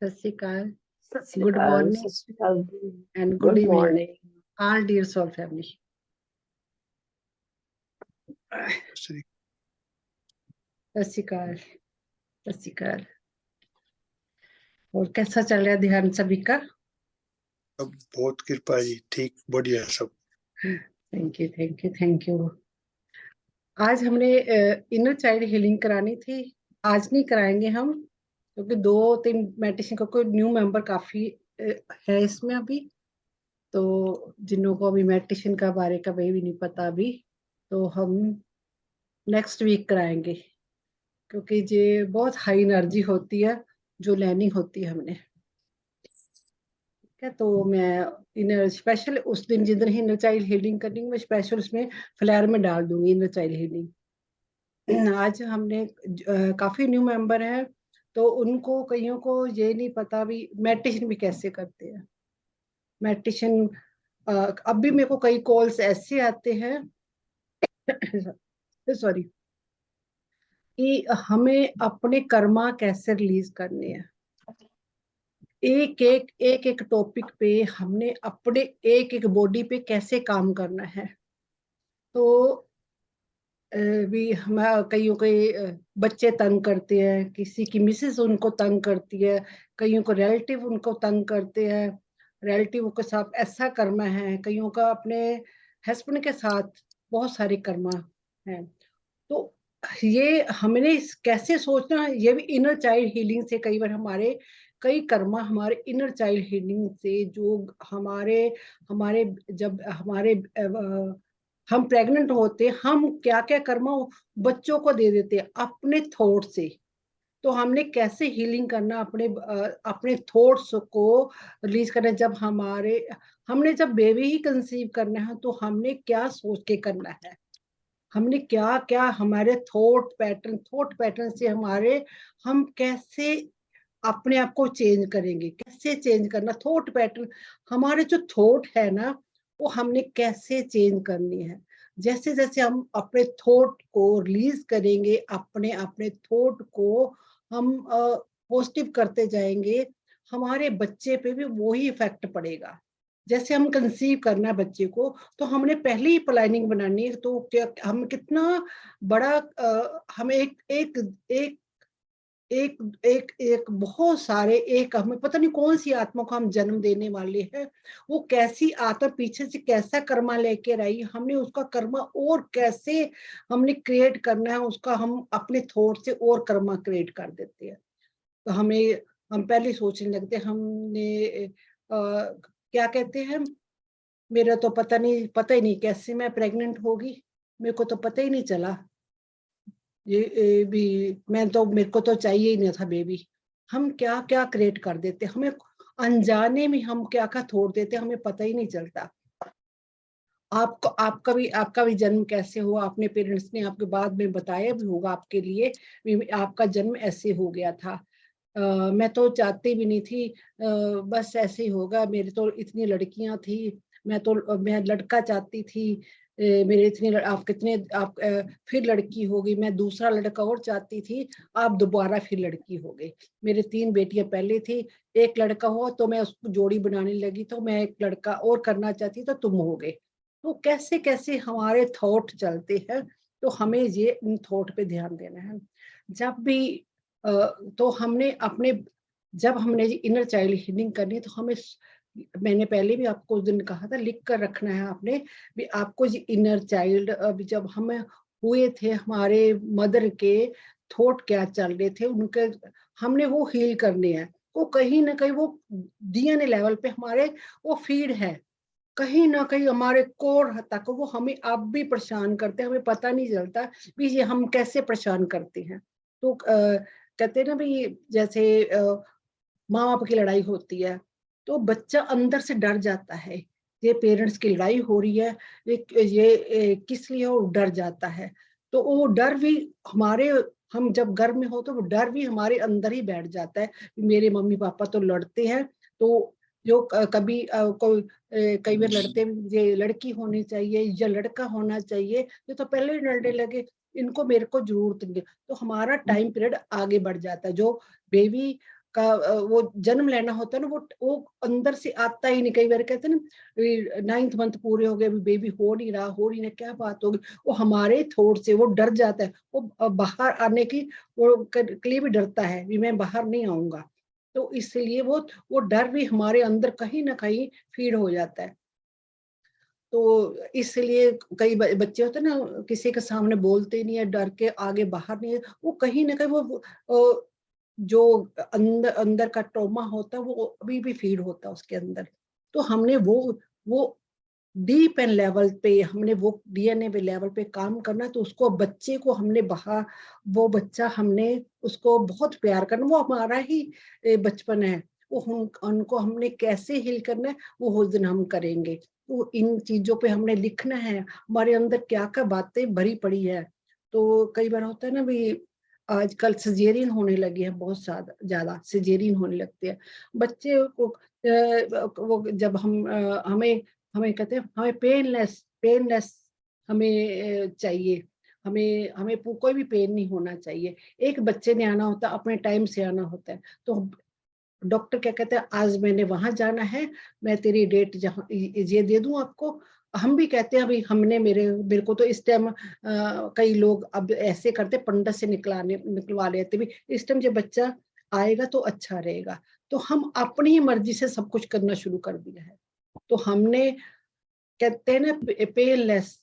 सत श्री अकाल, सत श्री good अकाल, morning सत श्री अकाल जी, and good good evening, morning. all dear soul family. Shri सत श्री अकाल, सत श्री अकाल। और कैसा चल रहा है ध्यान सभी का? अब बहुत कृपा जी, ठीक बढ़िया सब। Thank you, thank you, thank you. आज हमने इनर चाइल्ड हीलिंग करानी थी, आज नहीं कराएंगे हम, क्योंकि 2-3 मेडिटेशन का कोई न्यू मेंबर काफी है इसमें अभी, तो जिन्हों को अभी मेडिटेशन का बारे का भी नहीं पता अभी, तो हम नेक्स्ट वीक कराएंगे, क्योंकि ये बहुत हाई एनर्जी होती है जो लेनी होती है हमने। ठीक है, तो मैं इनर स्पेशल उस दिन जिस दिन इनर चाइल्ड हीलिंग करनी मैं स्पेशल उसमें फ्लेयर में डाल दूंगी इनर चाइल्ड हीलिंग। आज हमने काफी न्यू मेंबर है, तो उनको कईयों को ये नहीं पता भी मेडिटेशन भी कैसे करते हैं। मेडिटेशन अब भी मेरे को कई कॉल्स ऐसे आते हैं सॉरी, कि हमें अपने कर्मा कैसे रिलीज करने हैं। एक टॉपिक पे हमने अपने एक बॉडी पे कैसे काम करना है। तो भी हम कईयों के बच्चे तंग करते हैं, किसी की मिसेस उनको तंग करती है, कईयों को रिलेटिव उनको तंग करते हैं, रिलेटिव के साथ ऐसा कर्मा है, कईयों का अपने हस्बैंड के साथ बहुत सारे कर्मा है। तो ये हमने कैसे सोचना है, ये भी इनर चाइल्ड हीलिंग से कई बार हमारे कई कर्मा हमारे इनर चाइल्ड हीलिंग से जो हमारे हमारे जब हमारे हम प्रेग्नेंट होते हम क्या क्या कर्मा बच्चों को दे देते हैं अपने थॉट से। तो हमने कैसे हीलिंग करना अपने थॉट्स को रिलीज करना। जब हमने जब बेबी ही कंसीव करना है तो हमने क्या सोच के करना है, हमने क्या क्या हमारे थॉट पैटर्न से हम कैसे अपने आप को चेंज करेंगे, कैसे चेंज करना थॉट पैटर्न। हमारे जो थॉट है ना वो हमने कैसे चेंज करनी है। जैसे जैसे हम अपने थॉट को रिलीज करेंगे, अपने अपने थॉट को हम पॉजिटिव करते जाएंगे, हमारे बच्चे पे भी वही इफेक्ट पड़ेगा। जैसे हम कंसीव करना है बच्चे को, तो हमने पहले ही प्लानिंग बनानी है। तो क्या हम कितना बड़ा हमें एक एक एक एक एक बहुत सारे एक हमें पता नहीं कौन सी आत्मा को हम जन्म देने वाले हैं, वो कैसी आत्मा पीछे से कैसा कर्मा लेकर आई, हमने उसका कर्मा और कैसे हमने क्रिएट करना है उसका, हम अपने थॉट से और कर्मा क्रिएट कर देते हैं। तो हम पहले सोचने लगते हमने क्या कहते हैं, मेरा तो पता ही नहीं कैसे मैं प्रेग्नेंट होगी, मेरे को तो पता ही नहीं चला। ये भी मेरे को तो चाहिए ही नहीं था बेबी। हम क्या क्या क्रिएट कर देते, हमें अनजाने में हम क्या क्या छोड़ देते, हमें पता ही नहीं चलता। आपका भी जन्म कैसे हुआ, अपने पेरेंट्स ने आपके बाद में बताया भी होगा आपके लिए भी आपका जन्म ऐसे हो गया था। मैं तो चाहती भी नहीं थी, बस ऐसे ही होगा, मेरे तो इतनी लड़कियां थी, मैं लड़का चाहती थी, मेरे इतने फिर लड़की हो गई, मैं दूसरा लड़का और चाहती थी, आप दोबारा फिर लड़की हो गई। मेरे 3 बेटियां पहले थी, एक लड़का हुआ तो मैं उसको जोड़ी बनाने लगी, तो मैं एक लड़का और करना चाहती तो तुम हो गए। तो कैसे कैसे हमारे थॉट चलते हैं, तो हमें ये इन थॉट पे ध्यान देना है। जब भी तो जब हमने इनर चाइल्ड हीलिंग करनी तो मैंने पहले भी आपको उस दिन कहा था लिख कर रखना है आपने भी, आपको ये इनर चाइल्ड अभी जब हम हुए थे हमारे मदर के थॉट क्या चल रहे थे उनके, हमने वो हील करने हैं। वो कहीं ना कहीं वो डीएनए लेवल पे हमारे वो फीड है, कहीं ना कहीं हमारे कोर तक वो हमें अब भी परेशान करते हैं, हमें पता नहीं चलता भी ये हम कैसे परेशान करते हैं। तो कहते हैं ना भाई, जैसे माँ बाप की लड़ाई होती है तो बच्चा अंदर से डर जाता है, ये पेरेंट्स की लड़ाई हो रही है, ये किस लिए वो डर जाता है। तो वो डर भी हम जब घर में हो तो वो डर भी हमारे अंदर ही बैठ जाता है, मेरे मम्मी पापा तो लड़ते हैं, तो जो कभी कई बार लड़ते ये लड़की होनी चाहिए या लड़का होना चाहिए, ये तो पहले ही लड़ने लगे, इनको मेरे को जरूरत नहीं। तो हमारा टाइम पीरियड आगे बढ़ जाता है। जो बेबी वो जन्म लेना होता है ना, वो अंदर से आता ही नहीं। कई बार कहते हैं ना 9th मंथ पूरे हो गए, अभी बेबी हो नहीं रहा, क्या बात होगी, वो हमारे थॉट से वो डर जाता है, वो बाहर आने की वो के लिए भी डरता है भी मैं बाहर नहीं आऊंगा। तो इसलिए वो डर भी हमारे अंदर कहीं ना कहीं फीड हो जाता है। तो इसलिए कई बच्चे होते हैं ना, किसी के सामने बोलते नहीं है, डर के आगे बाहर नहीं है, वो कहीं ना कहीं वो जो अंदर अंदर का ट्रॉमा होता है वो अभी भी फीड होता है उसके अंदर। तो हमने वो डीप एंड लेवल पे, हमने वो डीएनए पे लेवल पे काम करना। तो उसको बच्चे को हमने वो बच्चा हमने उसको बहुत प्यार करना, वो हमारा ही बचपन है। वो उनको हमने कैसे हील करना है वो उस दिन हम करेंगे। तो इन चीजों पे हमने लिखना है, हमारे अंदर क्या क्या बातें भरी पड़ी है। तो कई बार होता है ना भी, आजकल सिजेरियन होने लगी है, बहुत ज्यादा सिजेरियन होने लगती है बच्चे को। वो जब हमें हमें कहते हैं हमें पेनलेस हमें चाहिए, हमें हमें कोई भी पेन नहीं होना चाहिए। एक बच्चे ने आना होता है, अपने टाइम से आना होता है। तो डॉक्टर क्या कहते हैं, आज मैंने वहां जाना है, मैं तेरी डेट जहाँ ये दे दूं आपको। हम भी कहते हैं अभी हमने मेरे को तो इस टाइम कई लोग अब ऐसे करते, पंडित से निकलवा लेते भी, इस टाइम जब बच्चा आएगा तो अच्छा रहेगा। तो हम अपनी ही मर्जी से सब कुछ करना शुरू कर दिया है। तो हमने कहते हैं ना पेनलेस,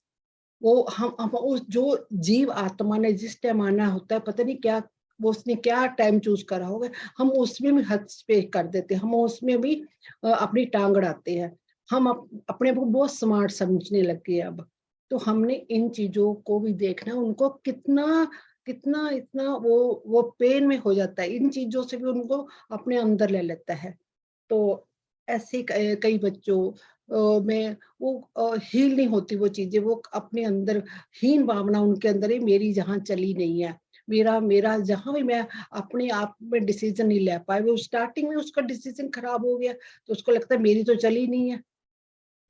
वो हम उस जो जीव आत्मा ने जिस टाइम आना होता है, पता नहीं क्या वो उसने क्या टाइम चूज करा होगा, हम उसमें भी हद पे कर देते हैं, हम उसमें भी अपनी टांग अड़ाते हैं। हम अपने को बहुत स्मार्ट समझने लग गए अब। तो हमने इन चीजों को भी देखना, उनको कितना कितना इतना वो पेन में हो जाता है, इन चीजों से भी उनको अपने अंदर ले लेता है। तो ऐसे कई बच्चों में वो हील नहीं होती वो चीजें, वो अपने अंदर हीन भावना उनके अंदर है, मेरी जहाँ चली नहीं है, मेरा मेरा जहां भी मैं अपने आप में डिसीजन नहीं ले पाए, वो स्टार्टिंग में उसका डिसीजन खराब हो गया तो उसको लगता है मेरी तो चली नहीं है,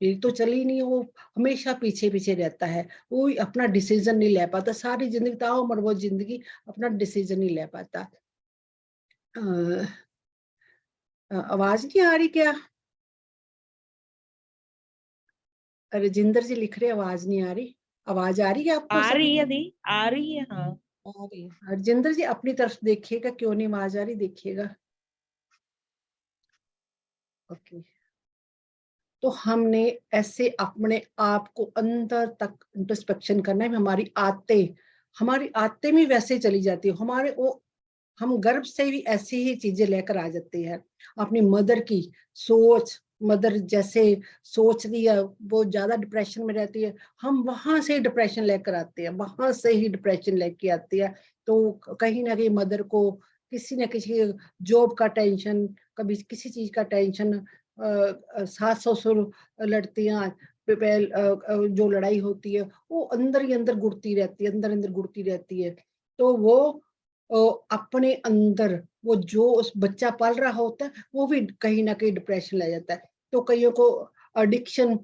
मेरी तो चली नहीं है। वो हमेशा पीछे पीछे रहता है, वो अपना डिसीजन नहीं ले पाता, सारी जिंदगी ताओ उम्र वो जिंदगी अपना डिसीजन नहीं ले पाता। आवाज नहीं आ रही क्या? राजिंदर जी लिख रहे आवाज नहीं आ रही, आवाज आ रही है आपको आ सब? रही है दी, आ रही है, हाँ आ रही है। राजिंदर जी अपनी तरफ देखिएगा, क्यों नहीं आवाज आ रही देखिएगा। ओके। तो हमने ऐसे अपने आप को अंदर तक इंट्रोस्पेक्शन करना है। हमारी आदतें भी वैसे ही चली जाती है, हमारे वो हम गर्भ से भी ऐसी ही चीजें लेकर आ जाती है। अपनी मदर की सोच, मदर जैसे सोच रही है, वो ज्यादा डिप्रेशन में रहती है, हम वहां से ही डिप्रेशन लेकर आते हैं, वहां से ही डिप्रेशन लेके आती है। तो कहीं ना कहीं मदर को किसी न किसी जॉब का टेंशन, कभी किसी चीज का टेंशन, सास ससुर लड़ती हैं, जो लड़ाई होती है वो अंदर ही अंदर गुड़ती रहती है, अंदर अंदर गुड़ती रहती है। तो वो अपने अंदर वो जो उस बच्चा पाल रहा होता है वो भी कहीं ना कहीं डिप्रेशन ले जाता है। तो कईयों को एडिक्शन,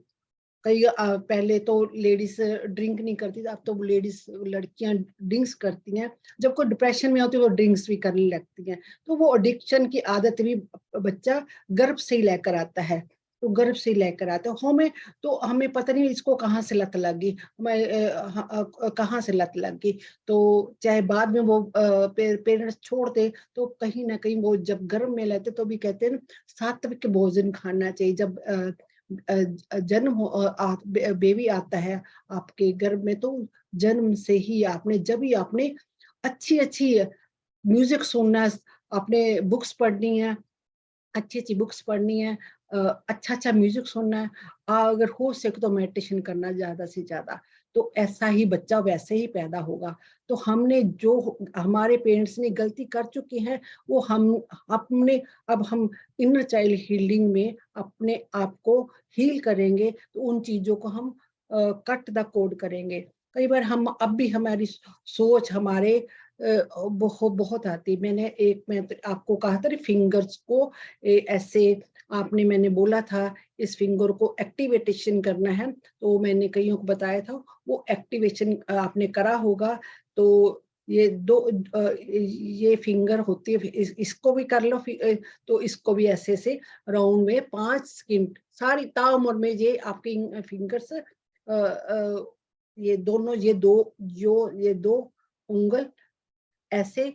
पहले तो लेडीज ड्रिंक नहीं करती थी, अब तो लेडीज लड़कियां ड्रिंक्स करती हैं, जब कोई डिप्रेशन में होती है वो ड्रिंक्स भी करने लगती हैं। तो वो एडिक्शन की आदत भी बच्चा गर्भ से ही लेकर आता है, तो गर्भ से ही लेकर आता है हमें। तो हमें पता नहीं इसको कहाँ से लत लगी, कहाँ से लत लग गई। तो चाहे बाद में वो पेरेंट्स छोड़ दे, तो कहीं ना कहीं वो जब गर्भ में लेते तो भी कहते हैं ना, सात्विक भोजन खाना चाहिए। जब जन्म बेबी आता है आपके गर्भ में, तो जन्म से ही आपने जब ही आपने अच्छी अच्छी म्यूजिक सुनना, आपने बुक्स पढ़नी है, अच्छी अच्छी बुक्स पढ़नी है, अच्छा अच्छा म्यूजिक सुनना है, अगर हो सके तो मेडिटेशन करना ज्यादा से ज्यादा। तो ऐसा ही बच्चा वैसे ही पैदा होगा। तो हमने जो हमारे पेरेंट्स ने गलती कर चुकी है वो अब हम इनर चाइल्ड हीलिंग में अपने आप को हील करेंगे। तो उन चीजों को हम कट द कोड करेंगे। कई बार हम अब भी हमारी सोच हमारे बहुत आती। मैं तो आपको कहा था फिंगर्स को ऐसे आपने, मैंने बोला था इस फिंगर को एक्टिवेशन करना है, तो मैंने कईयों को बताया था वो एक्टिवेशन आपने करा होगा। तो ये ये फिंगर होती है, इसको भी कर लो, तो इसको भी ऐसे से राउंड में 5 सेकंड सारी ताउम्र में ये आपकी फिंगर्स ये दोनों, ये दो उंगल ऐसे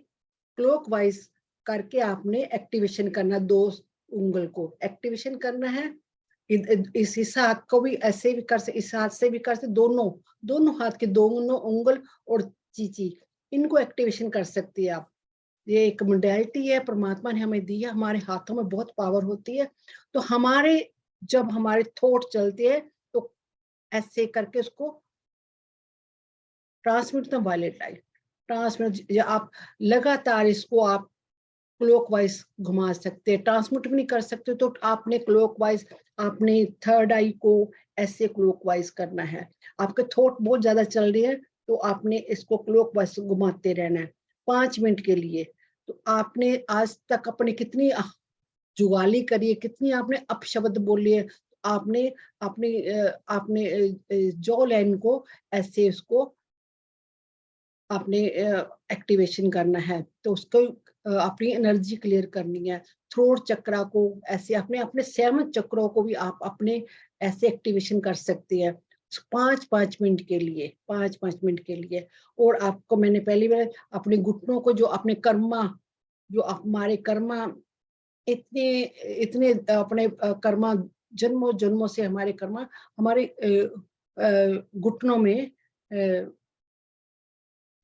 क्लॉकवाइज करके आपने एक्टिवेशन करना, 2 उंगल को एक्टिवेशन करना है। इस हाथ को भी ऐसे भी कर सकते, इस हाथ से भी कर सकते, दोनों हाथ के दोनों उंगल और चीची, इनको एक्टिवेशन कर सकती है आप। ये एक मोडालिटी है परमात्मा ने हमें दी है, हमारे हाथों में बहुत पावर होती है। तो जब हमारे थॉट चलते हैं तो ऐसे करके उसको transmit the violet light, transmit, या आप लगातार इसको आप क्लॉकवाइज घुमा सकते हैं। ट्रांसमिट भी नहीं कर सकते तो आपने क्लॉकवाइज, आपने थर्ड आई को ऐसे क्लॉकवाइज करना है। आपके थॉट बहुत ज्यादा चल रही है तो आपने इसको क्लॉकवाइज घुमाते रहना है 5 मिनट के लिए। तो आपने आज तक अपनी कितनी जुगाली करी है, कितनी आपने अपशब्द बोली है, आपने आपने जॉ लाइन को ऐसे उसको आपने एक्टिवेशन करना है। तो उसको अपनी एनर्जी क्लियर करनी है। थ्रोट चक्रा को ऐसे अपने 7 चक्रों को भी आप अपने ऐसे एक्टिवेशन कर सकती है 5-5 मिनट के लिए, 5-5 मिनट के लिए। और आपको मैंने पहली बार अपने घुटनों को, जो अपने कर्मा, जो हमारे कर्मा इतने इतने अपने कर्मा, जन्मों जन्मों से हमारे कर्मा हमारे घुटनों में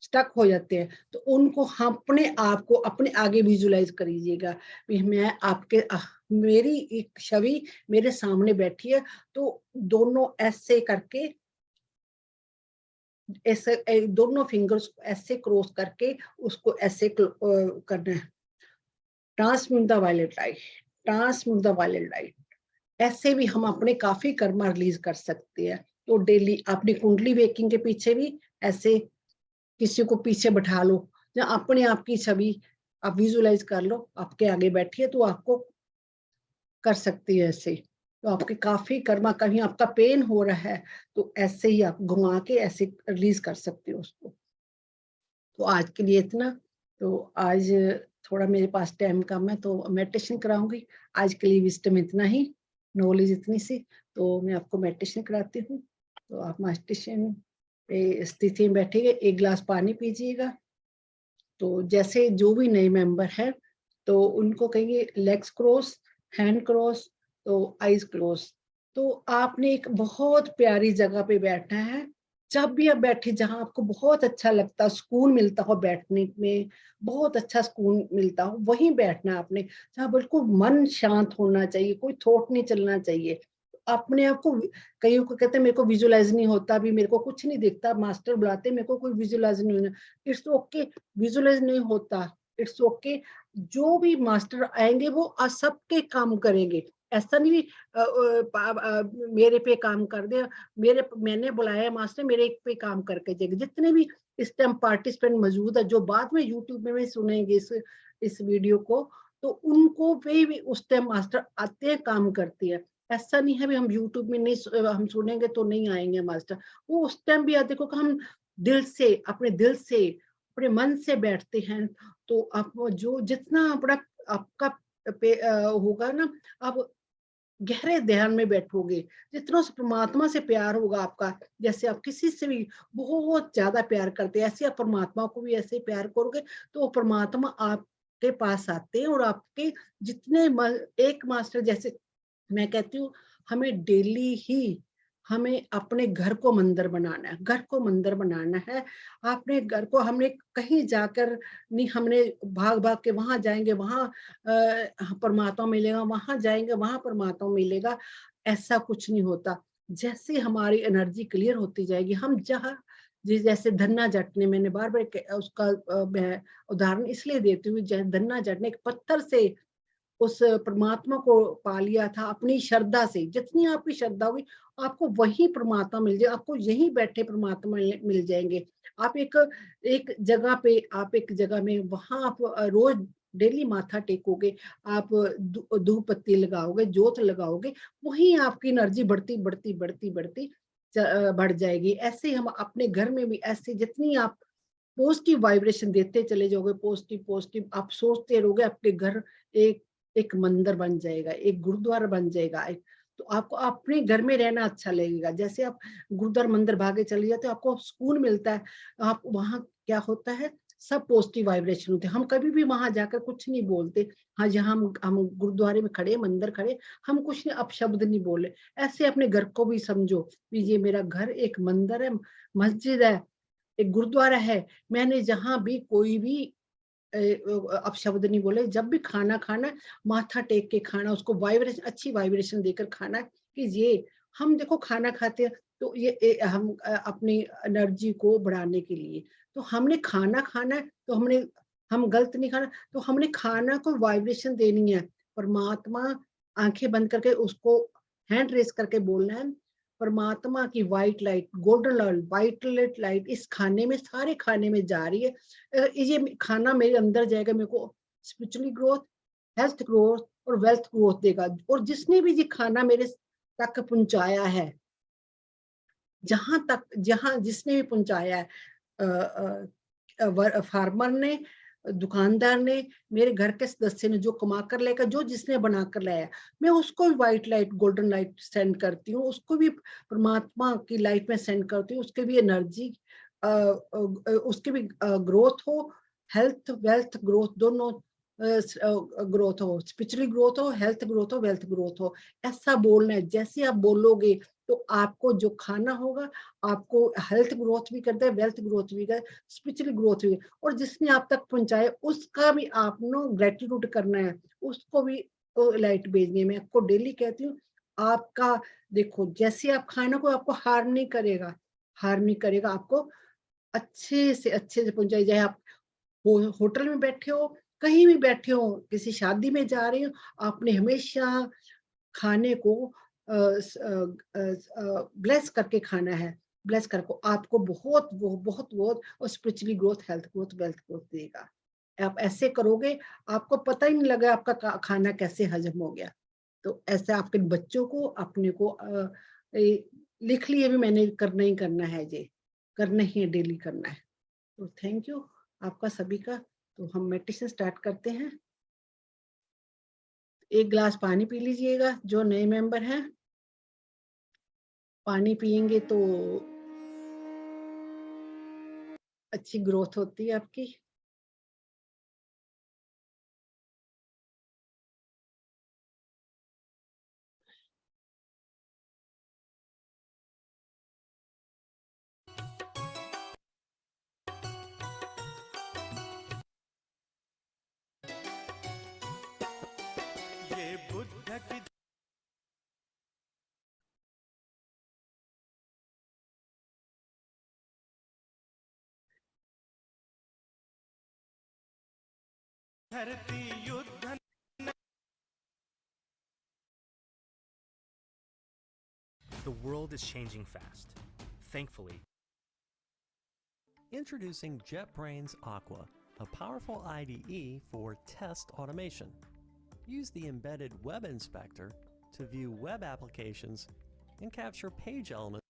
स्टक हो जाते हैं, तो उनको हम अपने आप को अपने आगे विजुलाइज करिएगा। मैं आपके मेरी एक छवि मेरे सामने बैठी है, तो दोनों ऐसे करके, ऐसे दोनों फिंगर्स को ऐसे क्रॉस करके उसको ऐसे करना है। Transmit the violet light, transmit the violet light. ऐसे भी हम अपने काफी कर्मा रिलीज कर सकते हैं। तो डेली अपनी कुंडली वेकिंग के पीछे भी ऐसे किसी को पीछे बैठा लो, या अपने आप की छवि आप विजुलाइज कर लो, आपके आगे बैठी है तो आपको कर सकती है ऐसे। तो आपके काफी कर्मा, कहीं आपका पेन हो रहा है तो ऐसे ही आप घुमा के ऐसे रिलीज कर सकते हो उसको। तो आज के लिए इतना। तो आज थोड़ा मेरे पास टाइम कम है तो मेडिटेशन कराऊंगी। आज के लिए विस्डम इतना ही, नॉलेज इतनी सी। तो मैं आपको मेडिटेशन कराती हूँ। तो आप मेडिटेशन पे स्थिति में बैठिए, 1 गिलास पानी पीजिएगा। तो जैसे जो भी नए मेंबर है तो उनको कहिए लेग्स क्रॉस, हैंड क्रॉस, तो आईज क्लोज। तो आपने एक बहुत प्यारी जगह पे बैठना है। जब भी आप बैठे जहां आपको बहुत अच्छा लगता, सुकून मिलता हो बैठने में, बहुत अच्छा सुकून मिलता हो, वहीं बैठना है आपने। जहाँ बिल्कुल मन शांत होना चाहिए, कोई थॉट नहीं चलना चाहिए। अपने आप को, कईयों को कहते हैं मेरे को विजुलाइज नहीं होता, अभी मेरे को कुछ नहीं दिखता, मास्टर बुलाते मेरे को कोई विजुलाइज नहीं होना। इट्स ओके, विजुलाइज नहीं होता, इट्स ओके। जो भी मास्टर आएंगे वो सबके काम करेंगे। ऐसा नहीं भी मेरे पे काम कर दे, मैंने बुलाया मास्टर मेरे पे काम करके जाएंगे। जितने भी इस टाइम पार्टिसिपेंट मौजूद है, जो बाद में यूट्यूब में भी सुनेंगे इस वीडियो को, तो उनको भी उस टाइम मास्टर आते हैं, काम करती है। ऐसा नहीं है भी हम यूट्यूब में नहीं हम सुनेंगे तो नहीं आएंगे मास्टर, वो उस टाइम भी आते, क्योंकि हम दिल से, अपने दिल से, अपने मन से बैठते हैं। तो आप जो जितना बड़ा आपका होगा ना, आप गहरे ध्यान में बैठोगे, जितना उस परमात्मा से प्यार होगा आपका, जैसे आप किसी से भी बहुत ज्यादा प्यार करते हैं, ऐसे आप परमात्मा को भी ऐसे प्यार करोगे तो वो परमात्मा आपके पास आते हैं। और आपके जितने एक मास्टर, जैसे मैं कहती हूँ, हमें डेली ही हमें अपने घर को मंदिर बनाना है, घर को मंदिर बनाना है। अपने घर को हमने कहीं जाकर नहीं, हमने भाग भाग के वहां जाएंगे, वहां परमात्मा मिलेगा, वहां जाएंगे वहां परमात्मा मिलेगा, ऐसा कुछ नहीं होता। जैसे हमारी एनर्जी क्लियर होती जाएगी, हम जहाँ जैसे धन्ना जट ने, मैंने बार बार उसका मैं उदाहरण इसलिए देती हूँ, जैसे धन्ना जट ने एक पत्थर से उस परमात्मा को पा लिया था अपनी श्रद्धा से। जितनी आपकी श्रद्धा होगी आपको वही परमात्मा मिल जाए, आपको यहीं बैठे परमात्मा मिल जाएंगे। आप एक जगह पे, आप एक जगह में, वहां आप रोज डेली माथा टेकोगे, आप धूप पत्ती लगाओगे, जोत लगाओगे, वहीं आपकी एनर्जी बढ़ती बढ़ती बढ़ती बढ़ती बढ़ जाएगी। ऐसे हम अपने घर में भी ऐसे जितनी आप पॉजिटिव वाइब्रेशन देते चले जाओगे, पॉजिटिव पॉजिटिव, आप सोचते रहोगे, आपके घर एक एक मंदिर बन जाएगा, एक गुरुद्वारा बन जाएगा। तो आपको अपने घर में रहना अच्छा लगेगा। जैसे आप गुरुद्वारा मंदिर भागे चले जाते हो, आपको सुकून मिलता है। आप वहाँ क्या होता है, सब पॉजिटिव वाइब्रेशन होते हैं। हम कभी भी वहां जाकर कुछ नहीं बोलते। हाँ, जहाँ हम गुरुद्वारे में खड़े, मंदिर खड़े, हम कुछ नहीं अपशब्द नहीं बोले। ऐसे अपने घर को भी समझो कि ये मेरा घर एक मंदिर है, मस्जिद है, एक गुरुद्वारा है। मैंने जहाँ भी कोई भी अपशब्द नहीं बोले। जब भी खाना खाना, माथा टेक के खाना, उसको वाइब्रेशन, अच्छी वाइब्रेशन देकर खाना। कि ये हम देखो खाना खाते हैं तो ये हम अपनी एनर्जी को बढ़ाने के लिए, तो हमने खाना खाना है, तो हम गलत नहीं खाना, तो हमने खाना को वाइब्रेशन देनी है। परमात्मा, आंखें बंद करके उसको हैंड रेस करके बोलना है, परमात्मा की white light, golden light, white light इस खाने में, सारे खाने में जा रही है। ये खाना मेरे अंदर जाएगा, मेरे को स्पिरिचुअली ग्रोथ, हेल्थ ग्रोथ और वेल्थ ग्रोथ देगा। और जिसने भी ये खाना मेरे तक पहुंचाया है, जहां जिसने भी पहुंचाया है, फार्मर ने, दुकानदार ने, मेरे घर के सदस्य ने, जो कमा कर लेकर, जो जिसने बना कर लाया, मैं उसको भी white light, golden light send करती हूँ। उसको भी परमात्मा की लाइट में सेंड करती हूँ। उसके भी एनर्जी, उसकी भी ग्रोथ हो, हेल्थ वेल्थ ग्रोथ दोनों ग्रोथ हो, स्पिरिचुअली ग्रोथ हो, हेल्थ ग्रोथ हो, वेल्थ ग्रोथ हो। ऐसा बोलना है। जैसे आप बोलोगे तो आपको जो खाना होगा, आपको हेल्थ ग्रोथ भी करता है, वेल्थ ग्रोथ भी करता है, स्पिरिचुअल ग्रोथ भी। और जिसने आप तक पहुंचाए उसका भी आपने ग्रेटिट्यूड करना है, उसको भी लाइट भेजनी है। मैं आपको डेली कहती हूँ, आपका देखो, जैसे आप खाना को, आपको हार नहीं करेगा, हार नहीं करेगा, आपको अच्छे से पहुंचाई जाए। आप होटल में बैठे हो, कहीं भी बैठे हो, किसी शादी में जा रहे हो, आपने हमेशा खाने को ब्लेस करके खाना है। ब्लेस करके आपको बहुत बहुत बहुत, और spiritually growth, health growth, wealth growth देगा। आप ऐसे करोगे, आपको पता ही नहीं लगा आपका खाना कैसे हजम हो गया। तो ऐसे आपके बच्चों को, अपने को लिख लिए भी, मैंने करना ही करना है, ये करना ही है, डेली करना है। तो थैंक यू आपका सभी का। तो हम मेडिटेशन स्टार्ट करते हैं। एक गिलास पानी पी लीजिएगा, जो नए मेंबर हैं। पानी पियेंगे तो अच्छी ग्रोथ होती है आपकी। ये बुद्ध की धरती युद्ध The world is changing fast. Thankfully, Introducing JetBrains Aqua, a powerful IDE for test automation. Use the embedded Web Inspector to view web applications and capture page elements.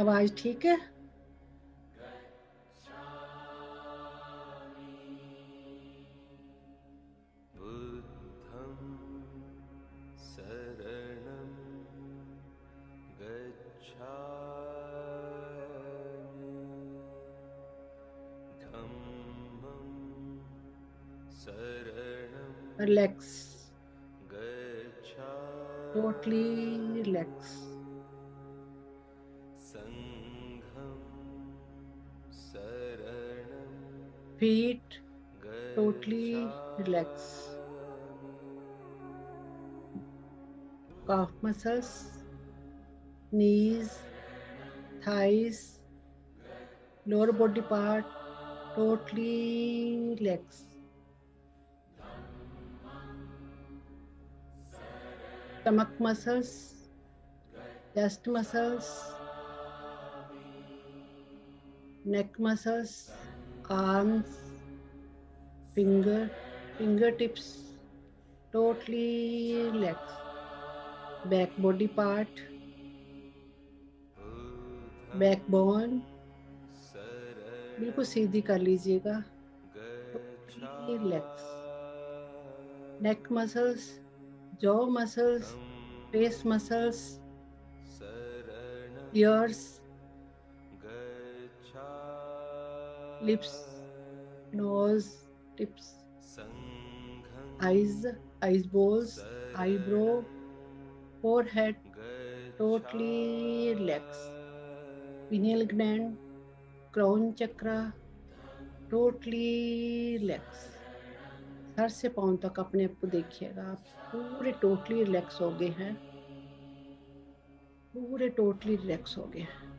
आवाज ठीक है? बुद्धं शरणं गच्छामि धम्मं शरणं रिलैक्स, गच्छामि टोटली रिलैक्स, संघं शरणं feet totally relax, calf muscles, knees, thighs, lower body part totally relax. Stomach muscles, chest muscles, neck muscles, arms, fingertips totally relax. Back body part, backbone बिल्कुल सीधी कर लीजिएगा. Totally relax. Neck muscles, jaw muscles, face muscles, ears, lips, nose, tips, eyes balls, eyebrow, forehead, totally relax. Pineal gland, crown chakra, totally relax. Sir से पांव तक अपने आप को देखिएगा, आप पूरे टोटली रिलैक्स हो गए हैं, पूरे टोटली रिलैक्स हो गए हैं.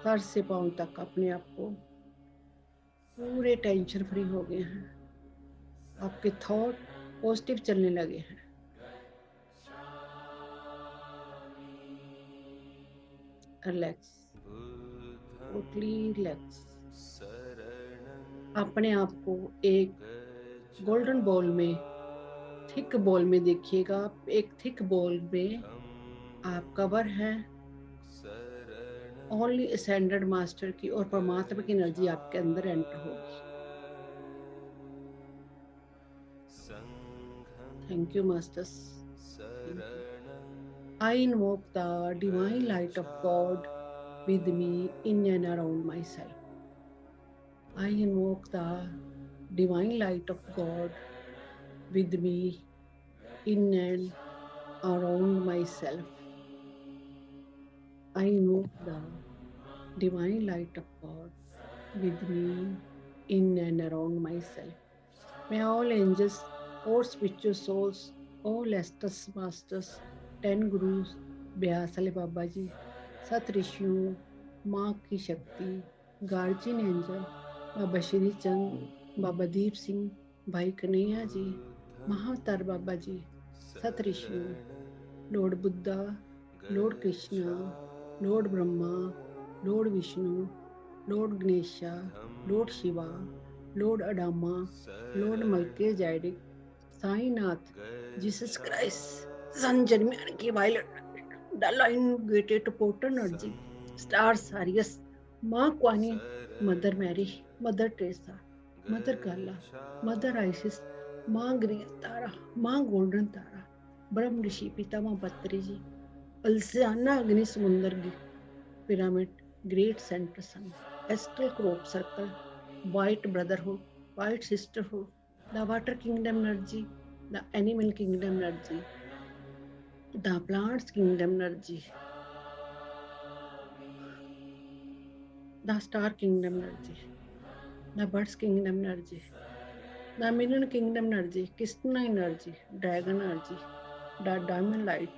सर से पांव तक अपने आप को पूरे टेंशन फ्री हो गए हैं. आपके थॉट पॉजिटिव चलने लगे हैं. Relax, totally relax. अपने आप को एक गोल्डन बॉल में, थिक बॉल में देखिएगा. एक थिक बॉल में आप कवर है ओनली असेंडेड मास्टर की, और परमात्मा की एनर्जी आपके अंदर एंटर होगी. Thank you masters. I invoke the divine light of God with me in and around myself. I invoke the divine light of God with me in and around myself. I invoke the divine light of God with me in and around myself. May all angels, all spiritual souls, all astral masters, 10 gurus, ब्यासले बाबा जी, सत ऋषियों, माँ की शक्ति, guardian angel, Baba Shri Chand, Baba Deep Singh, Bhai Kanhaiya ji, Mahavatar Baba ji, सत ऋषियों, Lord Buddha, Lord Krishna, Lord Brahma, Lord Vishnu, Lord Ganesha, Lord Shiva, Lord Adama, Lord Melchizedek, Sainath, Jesus Christ, Saint Germain की violet, the line gated portal energy, star Sirius, माँ क्वानी, Mother Mary, Mother Teresa, Mother गाला, मदर आइसिस, माँ green तारा, माँ golden तारा, ब्रह्म ऋषि पितामह पत्री जी, अल्सियाना अग्नि समुंदर pyramid, great centre sun, astral crop circle, white brotherhood, white sisterhood, the water kingdom energy, the animal kingdom energy, the plants kingdom energy, the star kingdom energy, the birds kingdom energy, the mineral kingdom energy, Krishna energy, dragon energy, the diamond light,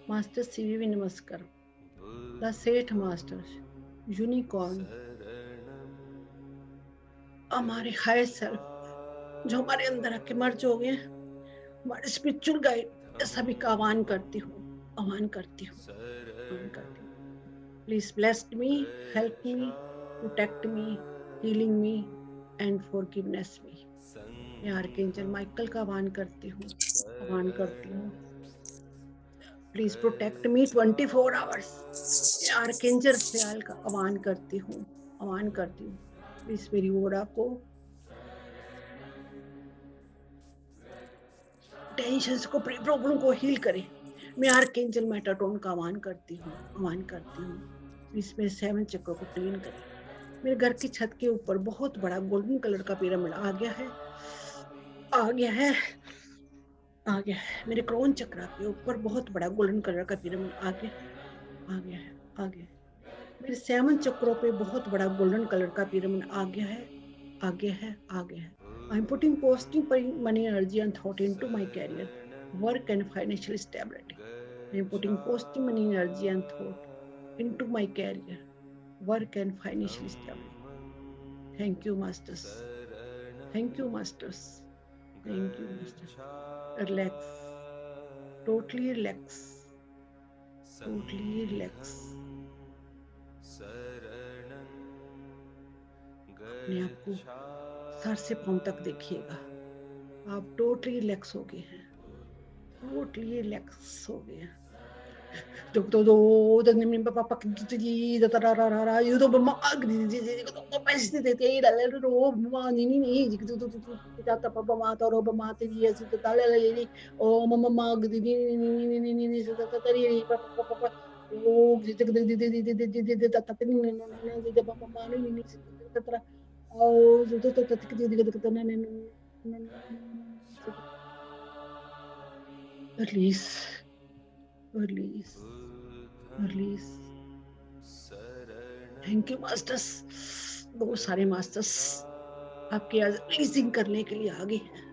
master CVV Namaskar, the Seth master, unicorn, हमारे higher self जो हमारे अंदर आके मर्ज हो गए, हमारे spiritual guide, सभी का आह्वान करती हूँ, आह्वान करती हूँ, आह्वान करती हूँ. Please bless me, help me, protect me, healing me and forgiveness me. मैं आर्कएंजल माइकल का आह्वान करती हूँ. आह्वान करती हूँ। Please protect me 24 hours. Archangel Raphael का आह्वान करती हूँ, आह्वान करती हूँ। प्लीज मेरी ओरा को, टेंशन को, प्रॉब्लम को हील करे। मैं आर्कएंजल मेटाट्रॉन का आह्वान करती हूँ, आह्वान करती हूँ। प्लीज मेरे 7 चक्र को क्लीन करे। मेरे घर की छत के ऊपर बहुत बड़ा गोल्डन कलर का पिरामिड आ गया है, आ गया है, आ गया है। मेरे क्राउन चक्र के ऊपर बहुत बड़ा गोल्डन कलर का पिरामिड आ गया, आ गया है, आ गया है। मेरे 7 चक्रों पे बहुत बड़ा गोल्डन कलर का पिरामिड आ गया है, आ गया है, आ गया है। I am putting positive money energy and thought into my career, work and financial stability. I am putting positive money energy and thought into my career, work and financial stability. Thank you masters, thank you masters, thank you masters. Relax, totally relax, totally relax. अपने आप को sir से पांव तक देखिएगा, आप totally relax हो गए हैं, टोटली रिलैक्स हो गए हैं। जब तो दो दंगने पापा की तरारा ये तो मम्मा जी तो पैसे देते ही डाले रो मम्मा नहीं तो जाता पापा माता रो मम्मा तेरी ऐसी तो ताले ले ओ मम्मा नहीं से तरी पापा पापा ओ जग दे दे दे दे दे दे दे तत नहीं दे मम्मा नहीं से तरा ओ तो तत दे दे तत नहीं release, release, release. Thank you masters, बहुत सारे मास्टर्स आपके आज रिलीजिंग करने के लिए आ गए हैं।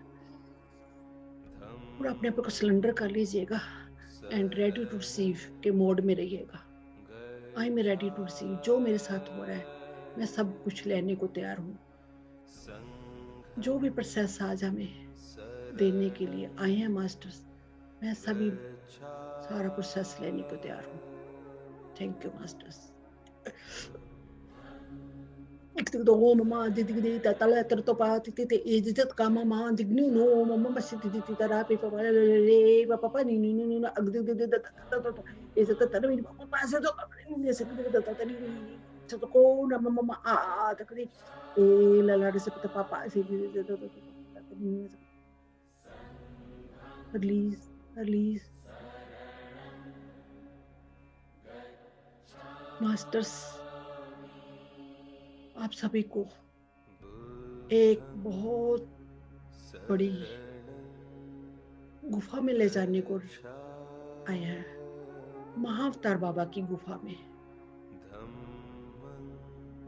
और अपने आप को सिलेंडर कर लीजिएगा एंड रेडी टू रिसीव के मोड में रहिएगा। I am ready to receive, जो मेरे साथ हो रहा है मैं सब कुछ लेने को तैयार हूँ। जो भी प्रोसेस आज हमें देने के लिए आए हैं मास्टर्स, मैं सभी सारा प्रोसेस लेने को तैयार हूँ। Thank you masters. तो मम्मा दीदी तला तर तो पाती थी इज्जत का मम्मा दिग्नु नो मम्मा बस दीदी तरा पे पापा रे पापा नी अगदी दीदी इज्जत तर मेरी पापा पास तो नहीं से दीदी तरी तो को ना मम्मा आ तकरी ए लला से पापा से रिलीज, रिलीज। मास्टर्स आप सभी को एक बहुत बड़ी गुफा में ले जाने को आया है, महाअवतार बाबा की गुफा में।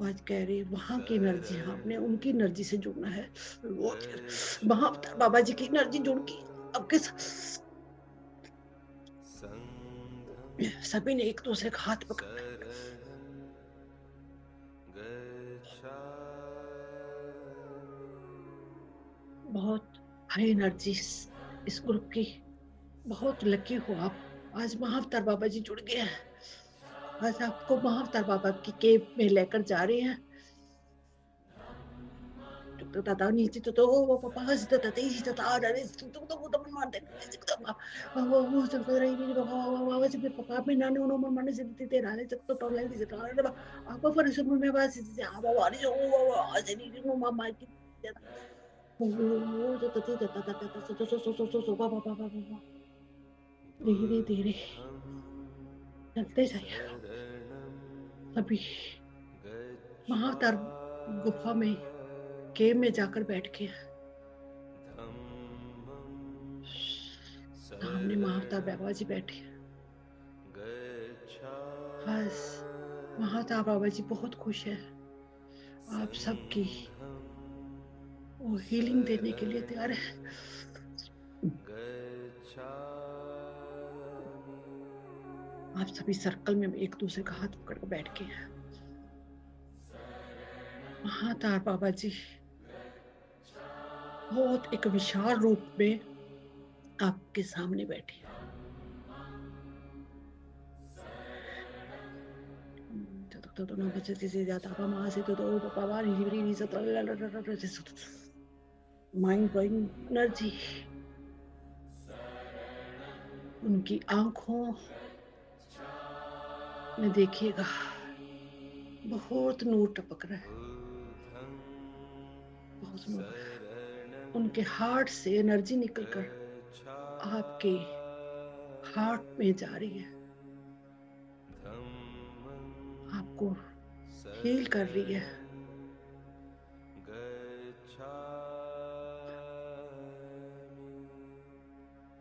आज कह रहे वहां की एनर्जी, आपने उनकी एनर्जी से जुड़ना है। महाअवतार बाबा जी की एनर्जी जुड़ के आपके सभी ने एक दूसरे का हाथ पकड़ना है। बहुत हाई एनर्जी इस ग्रुप की, बहुत लकी हो आप। आज महाअवतार बाबा जी जुड़ गए हैं। आज आपको महाअवतार बाबा की केव में लेकर जा रहे हैं। दादा नीचे तो वो पापा से तो तेजी तो आ रहे तो मारते वो सब कर रही मेरी बाबा से पापा में नाने उन्होंने मारने से तेरा ले तो टोले से तो आप पर सब में बस से आ बाबा अरे वो आज नहीं नो मामा की वो तो बाबा धीरे धीरे चलते जाइए। अभी महाअवतार गुफा में केव में जाकर बैठ के सामने महाअवतार बाबा जी बैठे। बस महाअवतार बाबा जी बहुत खुश है आप सबकी वो हीलिंग देने के लिए तैयार है। आप सभी सर्कल में एक दूसरे का हाथ पकड़ कर बैठ के हैं। महाअवतार बाबा जी बहुत एक विशाल रूप में आपके सामने बैठे हैं। तो ना बच्चे से जाता पापा माँ से तो पापा वाली नहीं से माइंड ब्लोइंग एनर्जी उनकी आंखों में देखिएगा बहुत नूर टपक रहा है, बहुत नूर। उनके हार्ट से एनर्जी निकलकर आपके हार्ट में जा रही है, आपको हील कर रही है।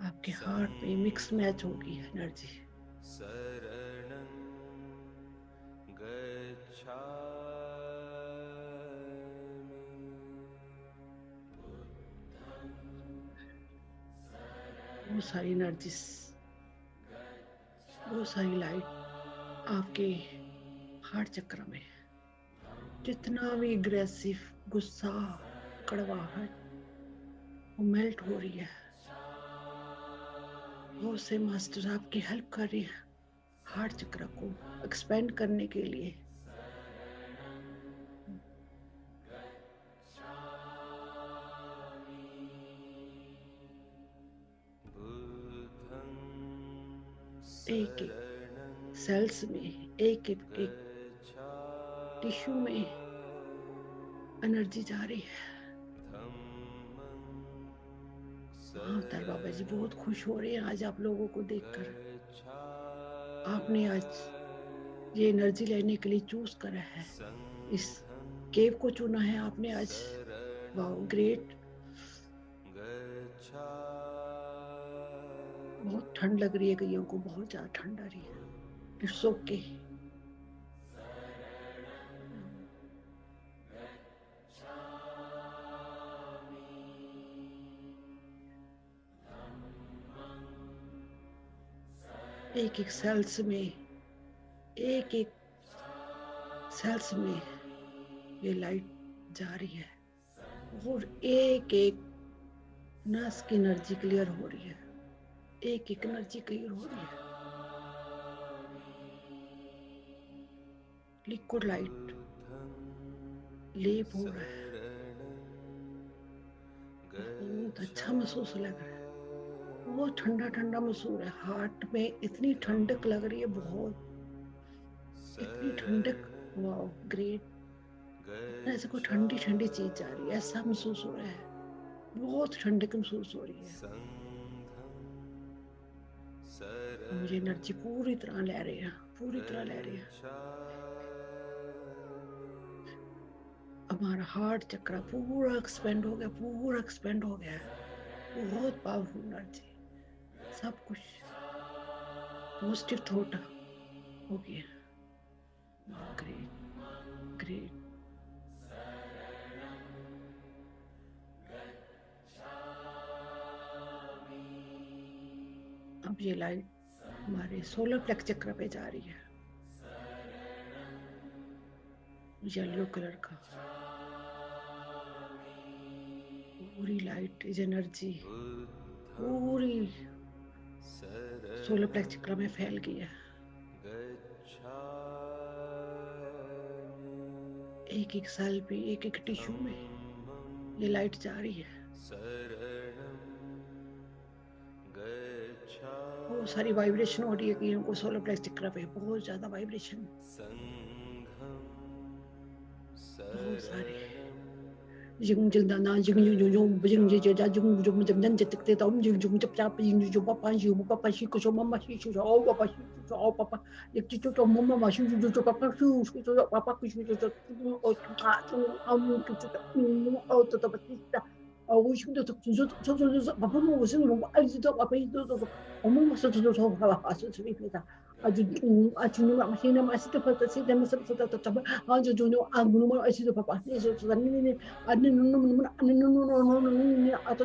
आपके हार्ट में मिक्स मैच होगी एनर्जी। बहुत सारी एनर्जी, बहुत सारी लाइट आपके हार्ट चक्र में। जितना भी एग्रेसिव गुस्सा, कड़वाहट, वो मेल्ट हो रही है। बहुत से मास्टर आपकी हेल्प कर रही है हार्ट चक्र को एक्सपेंड करने के लिए। एक एक सेल्स में, एक एक टिश्यू में एनर्जी जा रही है। महाअवतार बाबा जी बहुत खुश हो रहे हैं आज आप लोगों को देखकर। आपने आज ये एनर्जी लेने के लिए चूज करा है, इस केव को चुना है आपने आज। Wow, great. बहुत ठंड लग रही है कईयों को, बहुत ज्यादा ठंड आ रही है। It's okay. एक एक सेल्स में, एक एक सेल्स में ये लाइट जा रही है और एक एक नस की एनर्जी क्लियर हो रही है, एक एक एनर्जी क्लियर हो रही है। लिक्विड लाइट लेप हो रहा है, बहुत अच्छा महसूस लग रहा है, बहुत ठंडा ठंडा महसूस है। हार्ट में इतनी ठंडक लग रही है, बहुत इतनी ठंडक। Wow, great. ऐसे कोई ठंडी ठंडी चीज जा रही है, ऐसा महसूस हो रहा है। बहुत ठंडक महसूस हो रही है। मुझे एनर्जी पूरी तरह ले रही है, पूरी तरह ले रही है। हमारा हार्ट चक्र पूरा एक्सपेंड हो गया, पूरा एक्सपेंड हो गया है। बहुत पावरफुल एनर्जी, सब कुछ पॉजिटिव थॉट हो गया। Great, great. अब ये लाइट हमारे सोलर प्लेक्स चक्र पे जा रही है, येलो कलर का। पूरी लाइट इज एनर्जी पूरी सोलर प्लेक्स चक्र में फैल गई है। एक एक सेल पे, एक एक टिश्यू में ये लाइट जा रही है। बहुत सारी वाइब्रेशन हो रही है कि इनको सोलर प्लेक्स चक्र पे बहुत ज्यादा वाइब्रेशन, बहुत सारे। जिंग जिंग दाना जिंग जिंग जिंग जिंग जिंग जिंग जिंग जिंग जिंग जिंग जिंग जिंग जिंग तम जिंग जिंग जब चाप जिंग जिंग पापा जिंग पापा शी को मम्मा शी शो ओ पापा शी शो ओ पापा एक चीज तो मम्मा शी जो जो पापा शी उसको जो पापा कुछ जो जो ओ का जो हम कुछ ओ तो बत्तीस我是的，就把父母是那种爱知道把被都我们是好吧，是别的。啊就你妈妈现在嘛是的，现在嘛是的，怎么啊就啊我们是的爸爸，你说你啊你啊这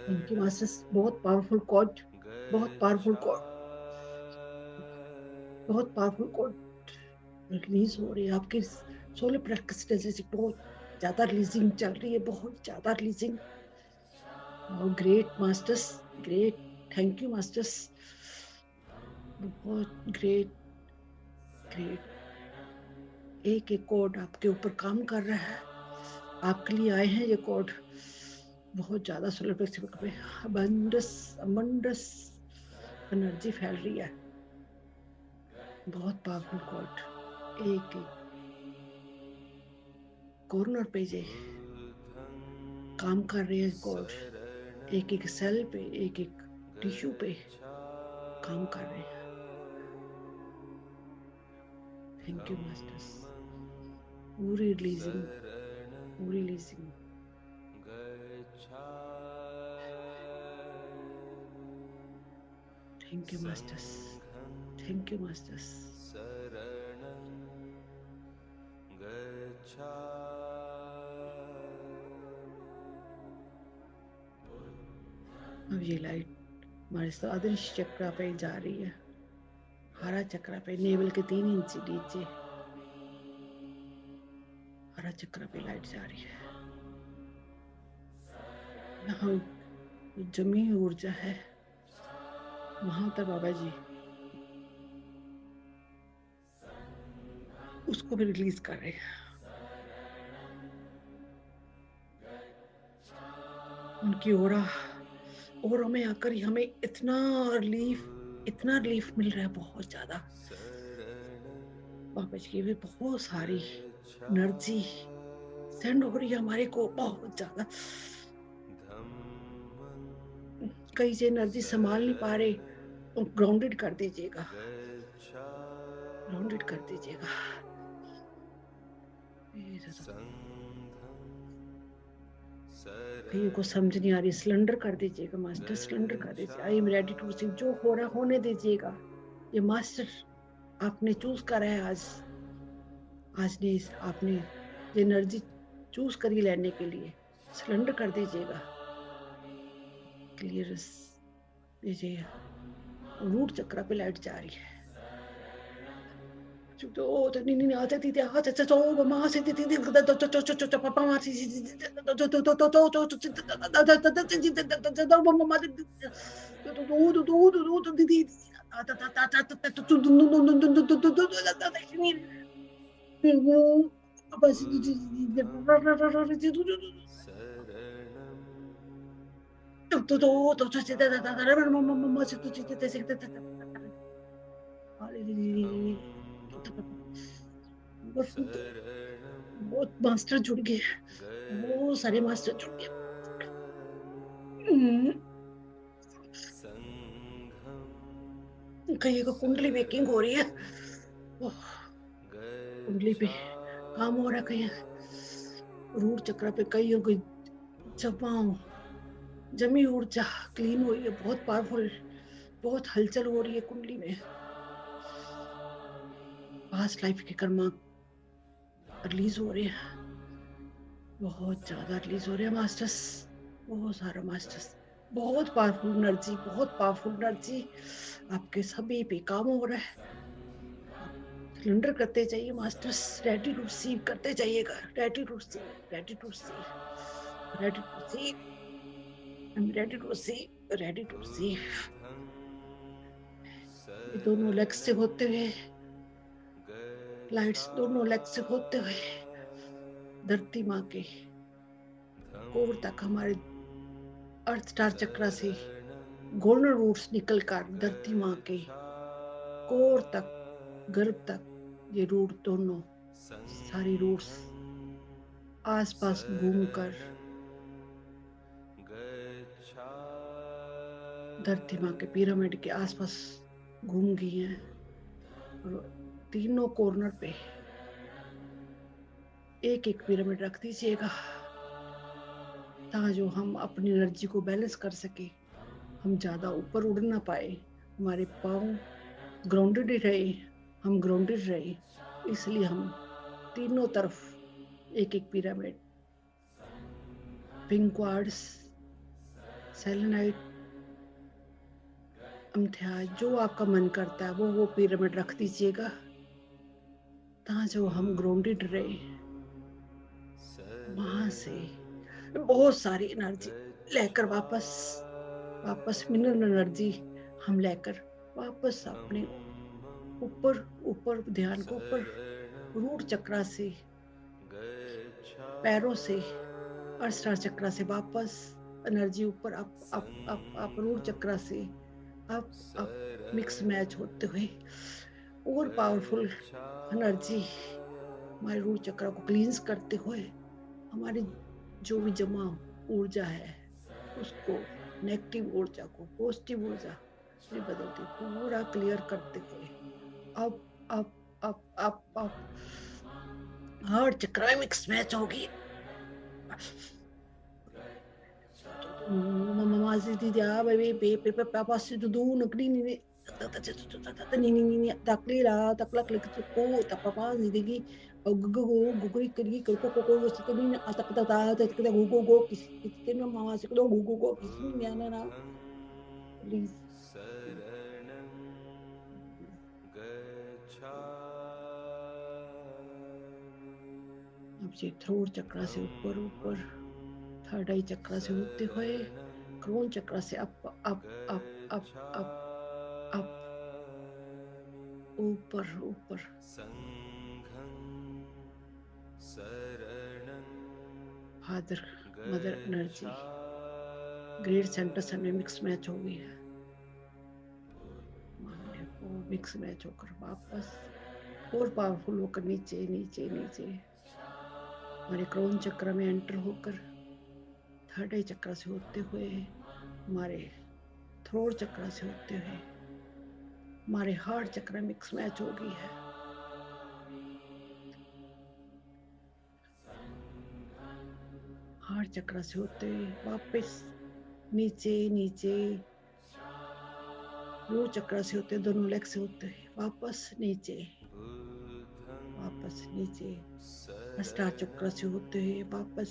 不 थैंक यू मास्टर्स, बहुत पावरफुल कोड, बहुत पावरफुल कोड, बहुत पावरफुल कोड रिलीज हो रही है आपके सोलर प्लेक्सस से, बहुत ज्यादा रिलीजिंग चल रही है, बहुत ज्यादा releasing. Great masters, great, thank you masters, बहुत ग्रेट, ग्रेट। एक एक कोड आपके ऊपर काम कर रहा है, आपके लिए आए हैं ये कोड। बहुत ज्यादा सोलर प्लेक्सस पे अबंडस अबंडस एनर्जी फैल रही है, बहुत पावरफुल कोड। एक एक कॉर्नर पे जे काम कर रहे हैं कोड, एक एक सेल पे, एक एक टिश्यू पे काम कर रहे हैं। थैंक यू मास्टर्स, पूरी रिलीजिंग, पूरी releasing. Thank you masters, thank you masters. अब ये लाइट हमारे स्वादिश चक्रा पे जा रही है, हरा चक्रा पे, नेवल के 3 इंच नीचे हरा चक्रा पे लाइट जा रही है। यहाँ जमी ऊर्जा है, वहां तक बाबा जी उसको भी रिलीज कर रहे हैं। उनकी ओरा में आकर ही हमें इतना रिलीफ मिल रहा है, बहुत ज्यादा। बाबा जी की भी बहुत सारी एनर्जी सेंड हो रही है हमारे को, बहुत ज्यादा। कई से एनर्जी संभाल नहीं पा रहे, ग्राउंडेड कर दीजिएगा, ग्राउंडेड कर दीजिएगा। कहीं को समझ नहीं आ रही, सिलेंडर कर दीजिएगा मास्टर, सिलेंडर कर दीजिए। I am ready to receive, जो हो रहा होने दीजिएगा। ये मास्टर आपने चूज करा है, आज ने आपने ये एनर्जी चूज करी लेने के लिए, सिलेंडर कर दीजिएगा। क्लियर दीजिए, रूट चक्र पे लाइट जा रही है। तो नहीं आते थे, आज अच्छा तो मां से थी पापा मां से बहुत मास्टर जुड़ गए, बहुत सारे मास्टर जुड़ गए। कहीं को कुंडली मेकिंग हो रही है, कुंडली पे काम हो रहा है, कहीं रूट चक्र पे कहीं कोई जमी ऊर्जा क्लीन हो रही है, बहुत पावरफुल, बहुत हलचल हो रही है कुंडली में। पास्ट लाइफ के कर्मा रिलीज हो रहे हैं, बहुत ज्यादा रिलीज हो रहे हैं मास्टर्स, बहुत सारा मास्टर्स, बहुत पावरफुल एनर्जी, बहुत पावरफुल एनर्जी आपके सभी पे काम हो रहा है। सिलेंडर करते जाइए मास्टर्स, रेडी टू रिसीव करते जाइएगा, ready to receive, ready to receive, ready to receive, I am ready to receive, ready to receive. ये दोनों लेग से होते हुए, लाइट्स दोनों लेग से होते हुए धरती माँ के कोर तक, हमारे अर्थ स्टार चक्र से गोल्डन रूट्स निकलकर धरती माँ के कोर तक, गर्भ तक, ये रूट दोनों सारी रूट्स आसपास घूमकर धरती माँ के पिरामिड के आसपास घूम गई हैं। तीनों कॉर्नर पे एक एक पिरामिड रख दीजिएगा, ताकि हम अपनी एनर्जी को बैलेंस कर सके, हम ज्यादा ऊपर उड़ ना पाए, हमारे पाँव ग्राउंडेड रहे, हम ग्राउंडेड रहे। इसलिए हम तीनों तरफ एक एक पिरामिड, पिंक क्वार्ट्स, सेलेनाइट अमथिया, जो आपका मन करता है वो पिरामिड रख दीजिएगा, जहाँ जो हम ग्राउंडेड रहे। वहां से बहुत सारी एनर्जी लेकर वापस मिनरल एनर्जी हम लेकर वापस अपने ऊपर ध्यान को ऊपर रूट चक्रा से, पैरों से, अर्शरा चक्रा से वापस एनर्जी ऊपर आप रूट चक्रा से आप मिक्स मैच होते हुए और पावरफुल एनर्जी हमारे रूट चक्र को क्लींस करते हुए हमारी जो भी जमा ऊर्जा है उसको, नेगेटिव ऊर्जा को पॉजिटिव ऊर्जा में बदलते पूरा क्लियर करते हुए अब हार्ट चक्र में मिक्स मैच होगी। Mama siti dia be papa situ du negeri ni ni takli la takla klik ko tak papa zidigi guguri kiri ko situ ni atak ta kita go kisi na mama situ go kisi ni ana na please अब से throat चक्र से ऊपर third आई चक्र से होते हुए crown चक्र से अप ऊपर father mother energy great centre से में मिक्स मैच हो गई है। वो मिक्स मैच होकर वापस और पावरफुल होकर नीचे नीचे नीचे हमारे क्रोन चक्र में एंटर होकर थर्ड आई चक्र से होते हुए हमारे थ्रोट चक्र से होते हुए हमारे हार्ट चक्र मिक्स मैच हो गई है। हार्ट चक्र से होते हुए वापस नीचे नीचे रूट चक्र से होते दोनों लेग से होते हुए वापस नीचे अस्टार चक्र से होते हुए वापस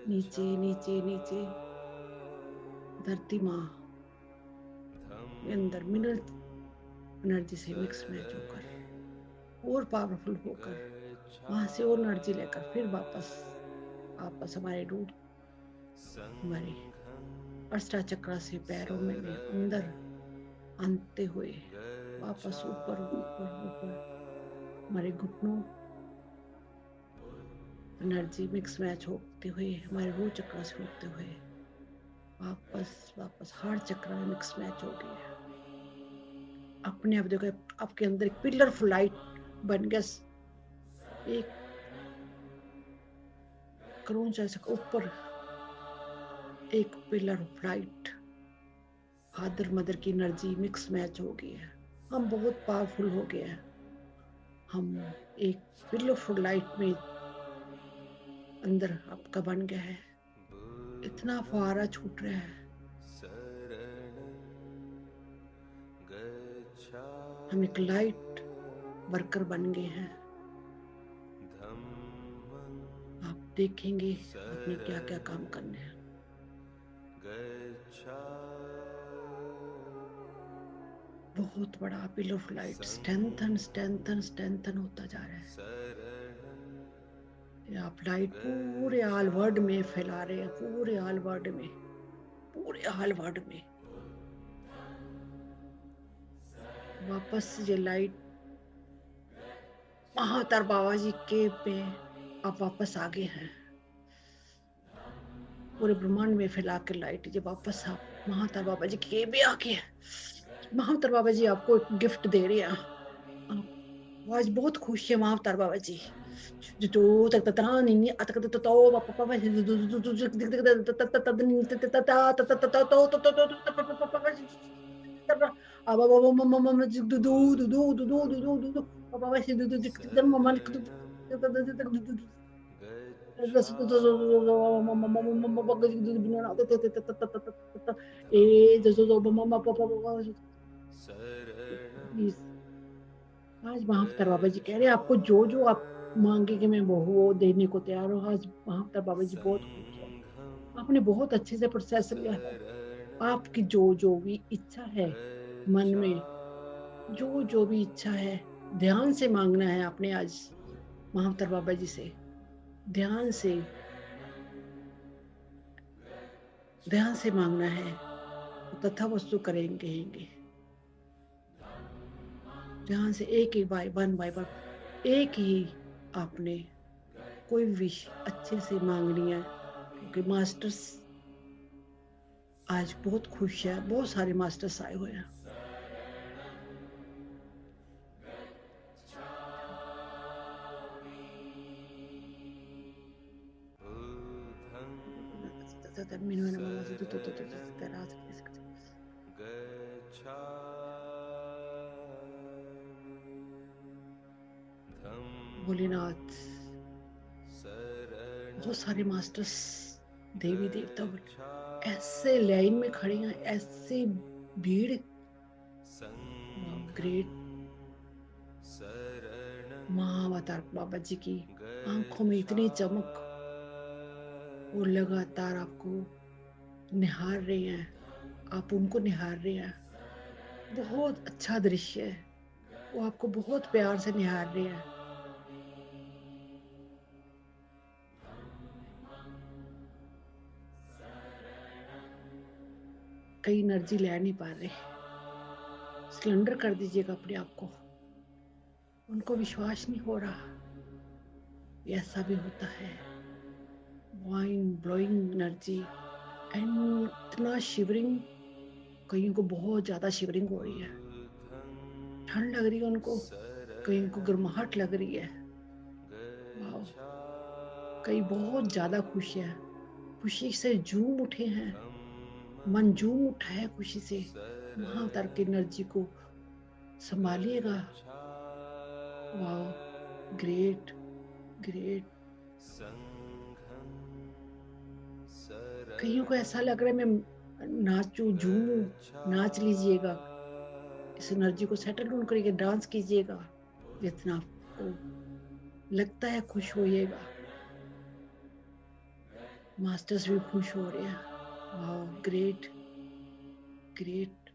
नीचे नीचे नीचे धरती माँ अंदर मिनरल एनर्जी से मिक्स मैच होकर और पावरफुल होकर वहां से और एनर्जी लेकर फिर वापस हमारे रूट हमारे अस्टार चक्र से पैरों में अंदर आते हुए वापस ऊपर हमारे घुटनों एनर्जी मिक्स मैच होते हुए हमारे रूट चक्र से होते हुए वापस हार्ट चक्र में मिक्स मैच हो गई है। अपने आप देखो आपके अंदर एक पिलर ऑफ लाइट बन गया, एक क्रोन से ऊपर एक pillar of light father mother की एनर्जी मिक्स मैच हो गई है। हम बहुत पावरफुल हो गए हैं। हम एक पिलर ऑफ लाइट में अंदर आपका बन गया है। इतना फुहारा छूट रहा है। हम एक लाइट वर्कर बन गए हैं। आप देखेंगे आपने क्या क्या काम करने हैं। बहुत बड़ा पिलर ऑफ लाइट स्ट्रेंथन होता जा रहा है। आप लाइट पूरे ऑल वर्ल्ड में फैला रहे हैं, पूरे ऑल वर्ल्ड में वापस ये लाइट महातर बाबा जी के पे आप वापस आ गए हैं। पूरे ब्रह्मांड में फैला के लाइट ये वापस आप महातर बाबा जी के भी आ गए। महातर बाबा जी आपको एक गिफ्ट दे रहे हैं। आज बहुत खुश है महातर बाबा जी। जो तक तना नहीं अतक तो पापा आज महातर बाबा जी कह रहे हैं आपको जो जो आप मांगे कि मैं वो देने को तैयार हूँ। आज महातर बाबा जी बहुत खुश है। आपने बहुत अच्छे से प्रोसेस लिया है। आपकी जो जो भी इच्छा है मन में, जो जो भी इच्छा है, ध्यान से मांगना है आपने आज महाअवतार बाबा जी से। ध्यान से, ध्यान से मांगना है, तथा वस्तु करेंगे। ध्यान से एक एक बाय वन एक ही आपने कोई विश अच्छे से मांगनी है, क्योंकि मास्टर्स आज बहुत खुश है। बहुत सारे मास्टर्स आए हुए हैं। भोलेनाथ, बहुत सारे मास्टर्स, देवी देवता ऐसे लाइन में खड़े हैं, ऐसे भीड़। ग्रेट। महाअवतार बाबा जी की आंखों में इतनी चमक, वो लगातार आपको निहार रहे हैं, आप उनको निहार रहे हैं। बहुत अच्छा दृश्य है, वो आपको बहुत प्यार से निहार रहे हैं। कई एनर्जी ले नहीं पा रहे, सिलेंडर कर दीजिएगा अपने आप को। उनको विश्वास नहीं हो रहा, ऐसा भी होता है। माइंड ब्लोइंग एनर्जी एंड इतना शिवरिंग, कईयों को बहुत ज्यादा शिवरिंग हो रही है, ठंड लग रही है उनको, कईयों को गर्माहट लग रही है। वाह, कई बहुत ज्यादा खुश है, खुशी से झूम उठे हैं, मन झूम उठा है खुशी से। महाअवतार की एनर्जी को संभालिएगा। वाह, ग्रेट ग्रेट। कईयों को ऐसा लग रहा है मैं नाचूं झूमूं, नाच लीजिएगा, इस एनर्जी को सेटल डाउन करिए, डांस कीजिएगा, जितना आपको लगता है खुश होइएगा। मास्टर्स भी खुश हो रहे हैं। वाह, ग्रेट ग्रेट।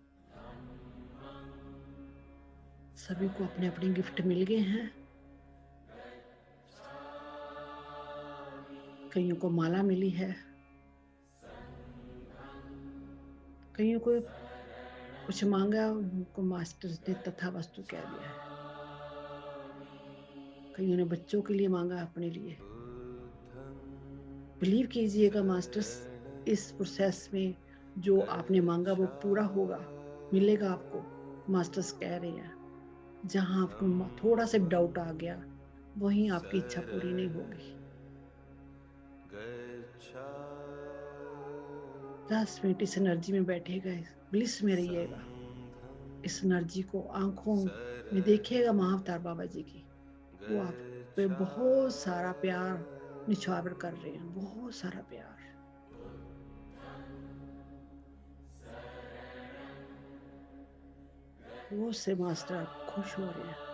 सभी को अपने अपने गिफ्ट मिल गए हैं। कईयों को माला मिली है, कईयों को कुछ मांगा, उनको मास्टर्स ने तथा वस्तु कह दिया है। कईयों ने बच्चों के लिए मांगा, अपने लिए। बिलीव कीजिएगा मास्टर्स, इस प्रोसेस में जो आपने मांगा वो पूरा होगा, मिलेगा आपको। मास्टर्स कह रहे हैं, जहां आपको थोड़ा सा डाउट आ गया, वहीं आपकी इच्छा पूरी नहीं होगी। 10 मिनट इस एनर्जी में बैठेगा, ब्लिस में रहिएगा। इस एनर्जी को आंखों में देखिएगा महाअवतार बाबा जी की। वो आप पे बहुत सारा प्यार निछावर कर रहे हैं, बहुत सारा प्यार। बहुत से मास्टर खुश हो रहे हैं।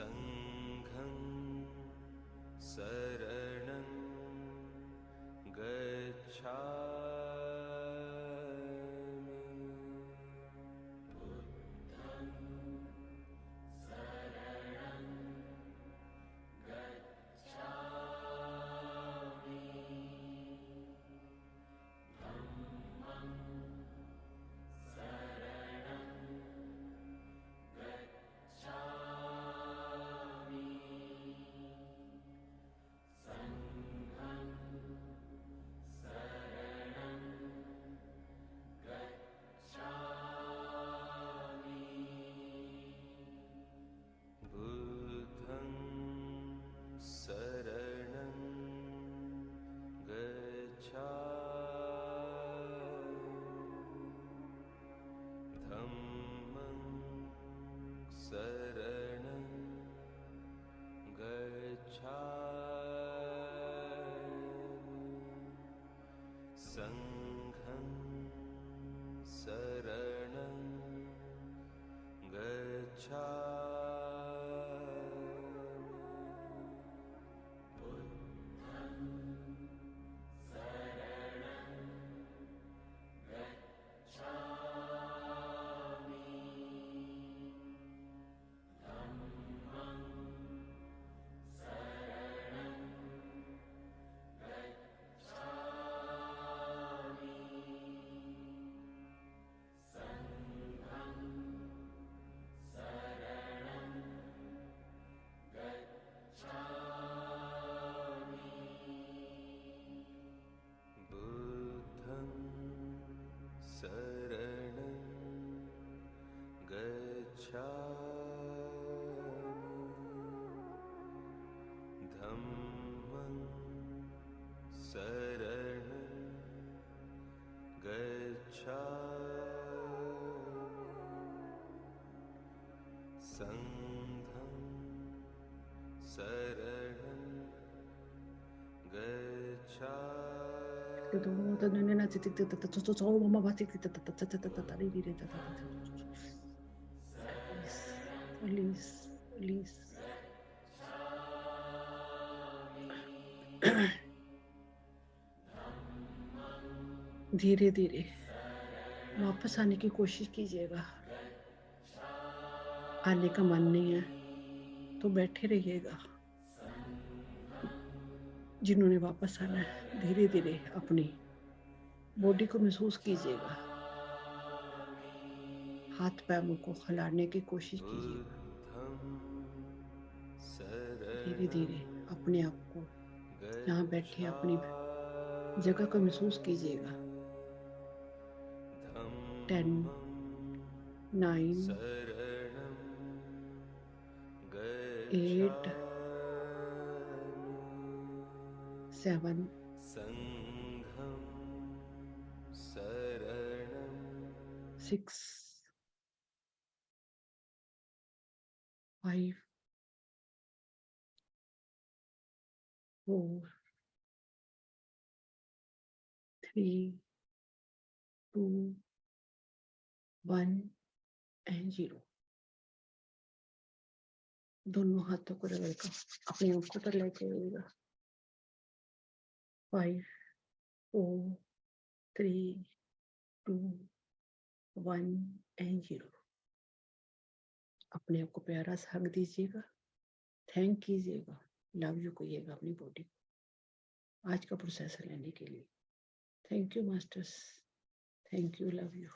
संघं शरणं Release, release. धीरे धीरे वापस आने की कोशिश कीजिएगा। आने का मन नहीं है तो बैठे रहिएगा। जिन्होंने वापस आना है धीरे धीरे अपनी बॉडी को महसूस कीजिएगा। हाथ पैरों को हिलाने की कोशिश कीजिएगा। धीरे धीरे अपने आप को यहाँ बैठे अपनी जगह को महसूस कीजिएगा। 10, 9, 8, 7, 6, 5, 4, 3, 2, 1 and 0। दोनों हाथों को रगड़कर अपने आप को पर लेके आइएगा। 5, 4, 3, 2, 1 and 0। अपने आप को प्यारा सा हग दीजिएगा। थैंक कीजिएगा। लव यू कहिएगा अपनी बॉडी को आज का प्रोसेसर लेने के लिए। Thank you masters, thank you, love you.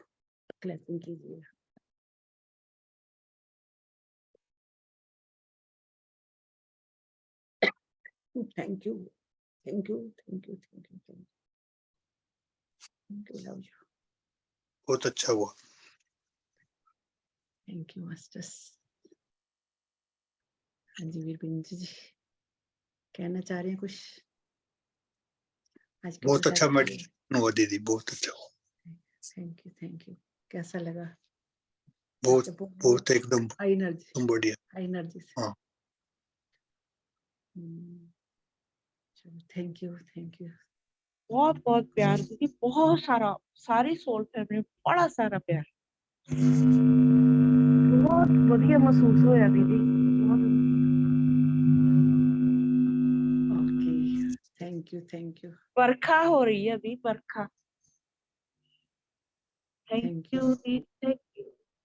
Clapping कीजिएगा। Thank you, thank you, thank you, thank you, thank you, love you. बहुत अच्छा हुआ। Thank you masters. हाँ जी वीरबिंदु जी कहना चाह रहे हैं कुछ? आज का बहुत अच्छा प्रोसेसर मेडिटेशन हुआ दीदी, बहुत अच्छा हुआ। Thank you, thank you. कैसा लगा? बहुत बहुत एकदम हाई एनर्जी, बढ़िया। हाई एनर्जी से। हाँ। Thank you, thank you. बहुत बहुत प्यार दीदी, बहुत सारा, सारी सोल फैमिली बड़ा सारा प्यार। बहुत बढ़िया महसूस होया दीदी, बहुत थैंक यू बरखा हो रही है अभी, Barkha. Thank thank you you जी, thank you.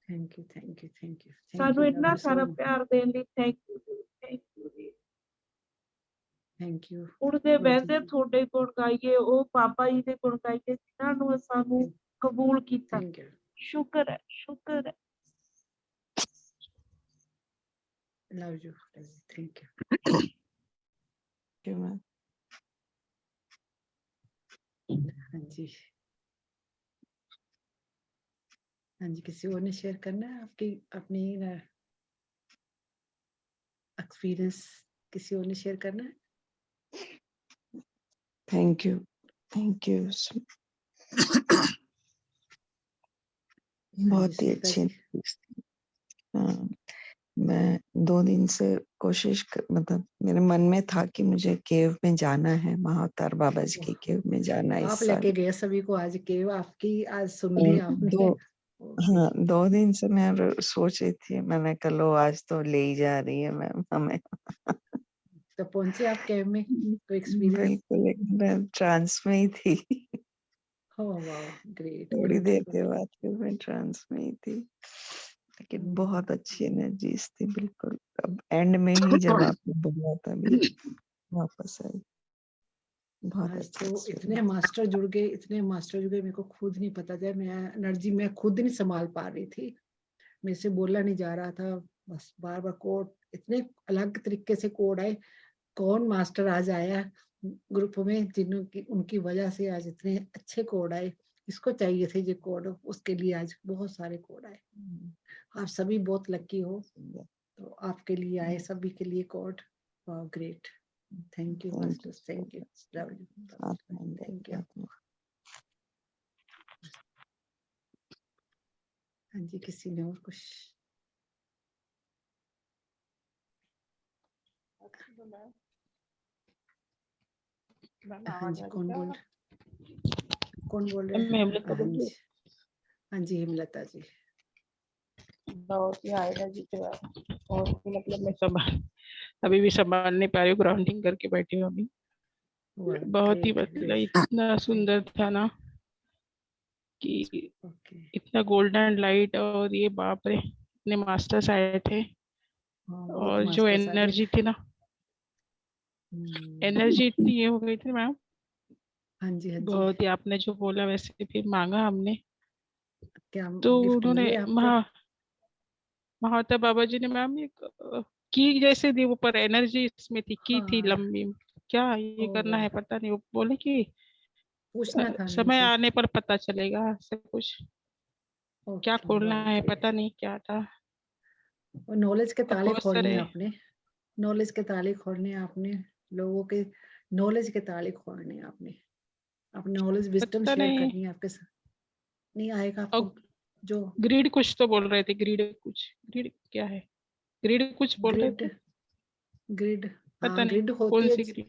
Thank you thank you thank you सानू लव इतना यू सारा सो प्यार देने ਲਈ थैंक यू जी, थैंक यू जी। थैंक यू उड़दे बहदे थोड़े गुण गाइए, ओ बाबा जी दे गुण गाइए जिन्हां ਨੂੰ ਸਾਨੂੰ ਕਬੂਲ ਕੀਤਾ। थैंक यू शुक्र है, शुक्र है। लव यू थैंक यू हाँ जी हाँ जी, किसी और ने शेयर करना है आपकी अपनी एक्सपीरियंस, किसी और ने शेयर करना है? थैंक यू बहुत ही स्मिता अच्छी जी। चीज़ थी। हाँ, मैं 2 दिन से मतलब मेरे मन में था कि मुझे केव में जाना है, महाअवतार बाबा जी की केव में जाना है इस आप साल। लेके गए सभी को आज केव, आपकी आज सुन ली आपने। हाँ, 2 दिन से मैं सोच रही थी, मैंने कहा लो आज तो ले ही जा रही है मैम हमें। तो पहुंचे आप केव में, तो एक्सपीरियंस? बिल्कुल मैं ट्रांस में ही थी। Oh wow, great. थोड़ी देर के बाद फिर मैं ट्रांस में ही थी, लेकिन बहुत अच्छी एनर्जीज थी बिल्कुल। अब एंड में ही जब आपने बोला तभी वापस आई। बहुत आज अच्छा तो इतने एक्सपीरियंस। मास्टर जुड़ गए, मेरे को खुद नहीं पता था, मैं एनर्जी मैं खुद नहीं संभाल पा रही थी, मेरे से बोला नहीं जा रहा था, बस बार बार कोड, इतने अलग तरीके से कोड आए। कौन मास्टर आज आया ग्रुप में जिन्हों की उनकी वजह से आज इतने अच्छे कोड आए। इसको चाहिए थे ये कोड, उसके लिए आज बहुत सारे कोड आए। आप सभी बहुत लकी हो, तो आपके लिए आए सभी के लिए कोड। वाह great, thank you masters, thank you, love you, thank you. हाँ जी, किसी ने और कुछ? हाँ जी, कौन बोल रहे हैं? हाँ जी हेमलता जी। बहुत ही हाई एनर्जी के बाद, और मतलब मैं अभी भी संभाल नहीं पा रही हूँ, ग्राउंडिंग करके बैठी हूँ अभी। बहुत ही मतलब इतना सुंदर था ना कि इतना गोल्डन लाइट, और ये बाप रे इतने मास्टर्स आए थे, और जो एनर्जी थी ना, एनर्जी इतनी ये हो गई थी मैम। हाँ जी हाँ जी। बहुत ही, आपने जो बोला वैसे फिर मांगा हमने, क्या तो गिफ्ट उन्होंने मिले आपको? महावतार बाबा जी ने मैम एक की जैसे दी, ऊपर एनर्जी इसमें थी, की थी लंबी। क्या ये करना है पता नहीं, वो बोले कि पूछना था समय आने पर पता चलेगा, ऐसे कुछ क्या खोलना है पता नहीं क्या था। नॉलेज के ताले बहुत खोलने सारे आपने, नॉलेज के ताले खोलने आपने, लोगों के नॉलेज के ताले खोलने आपने, अपने नॉलेज विजडम पता शेयर नहीं, करनी है आपके साथ। नहीं आएगा आपको जो ग्रीड कुछ तो बोल रहे थे, ग्रीड क्या है, ग्रीड कुछ बोल रहे थे, ग्रिड पता हाँ नहीं ग्रिड होती कौन है। सी ग्रीड।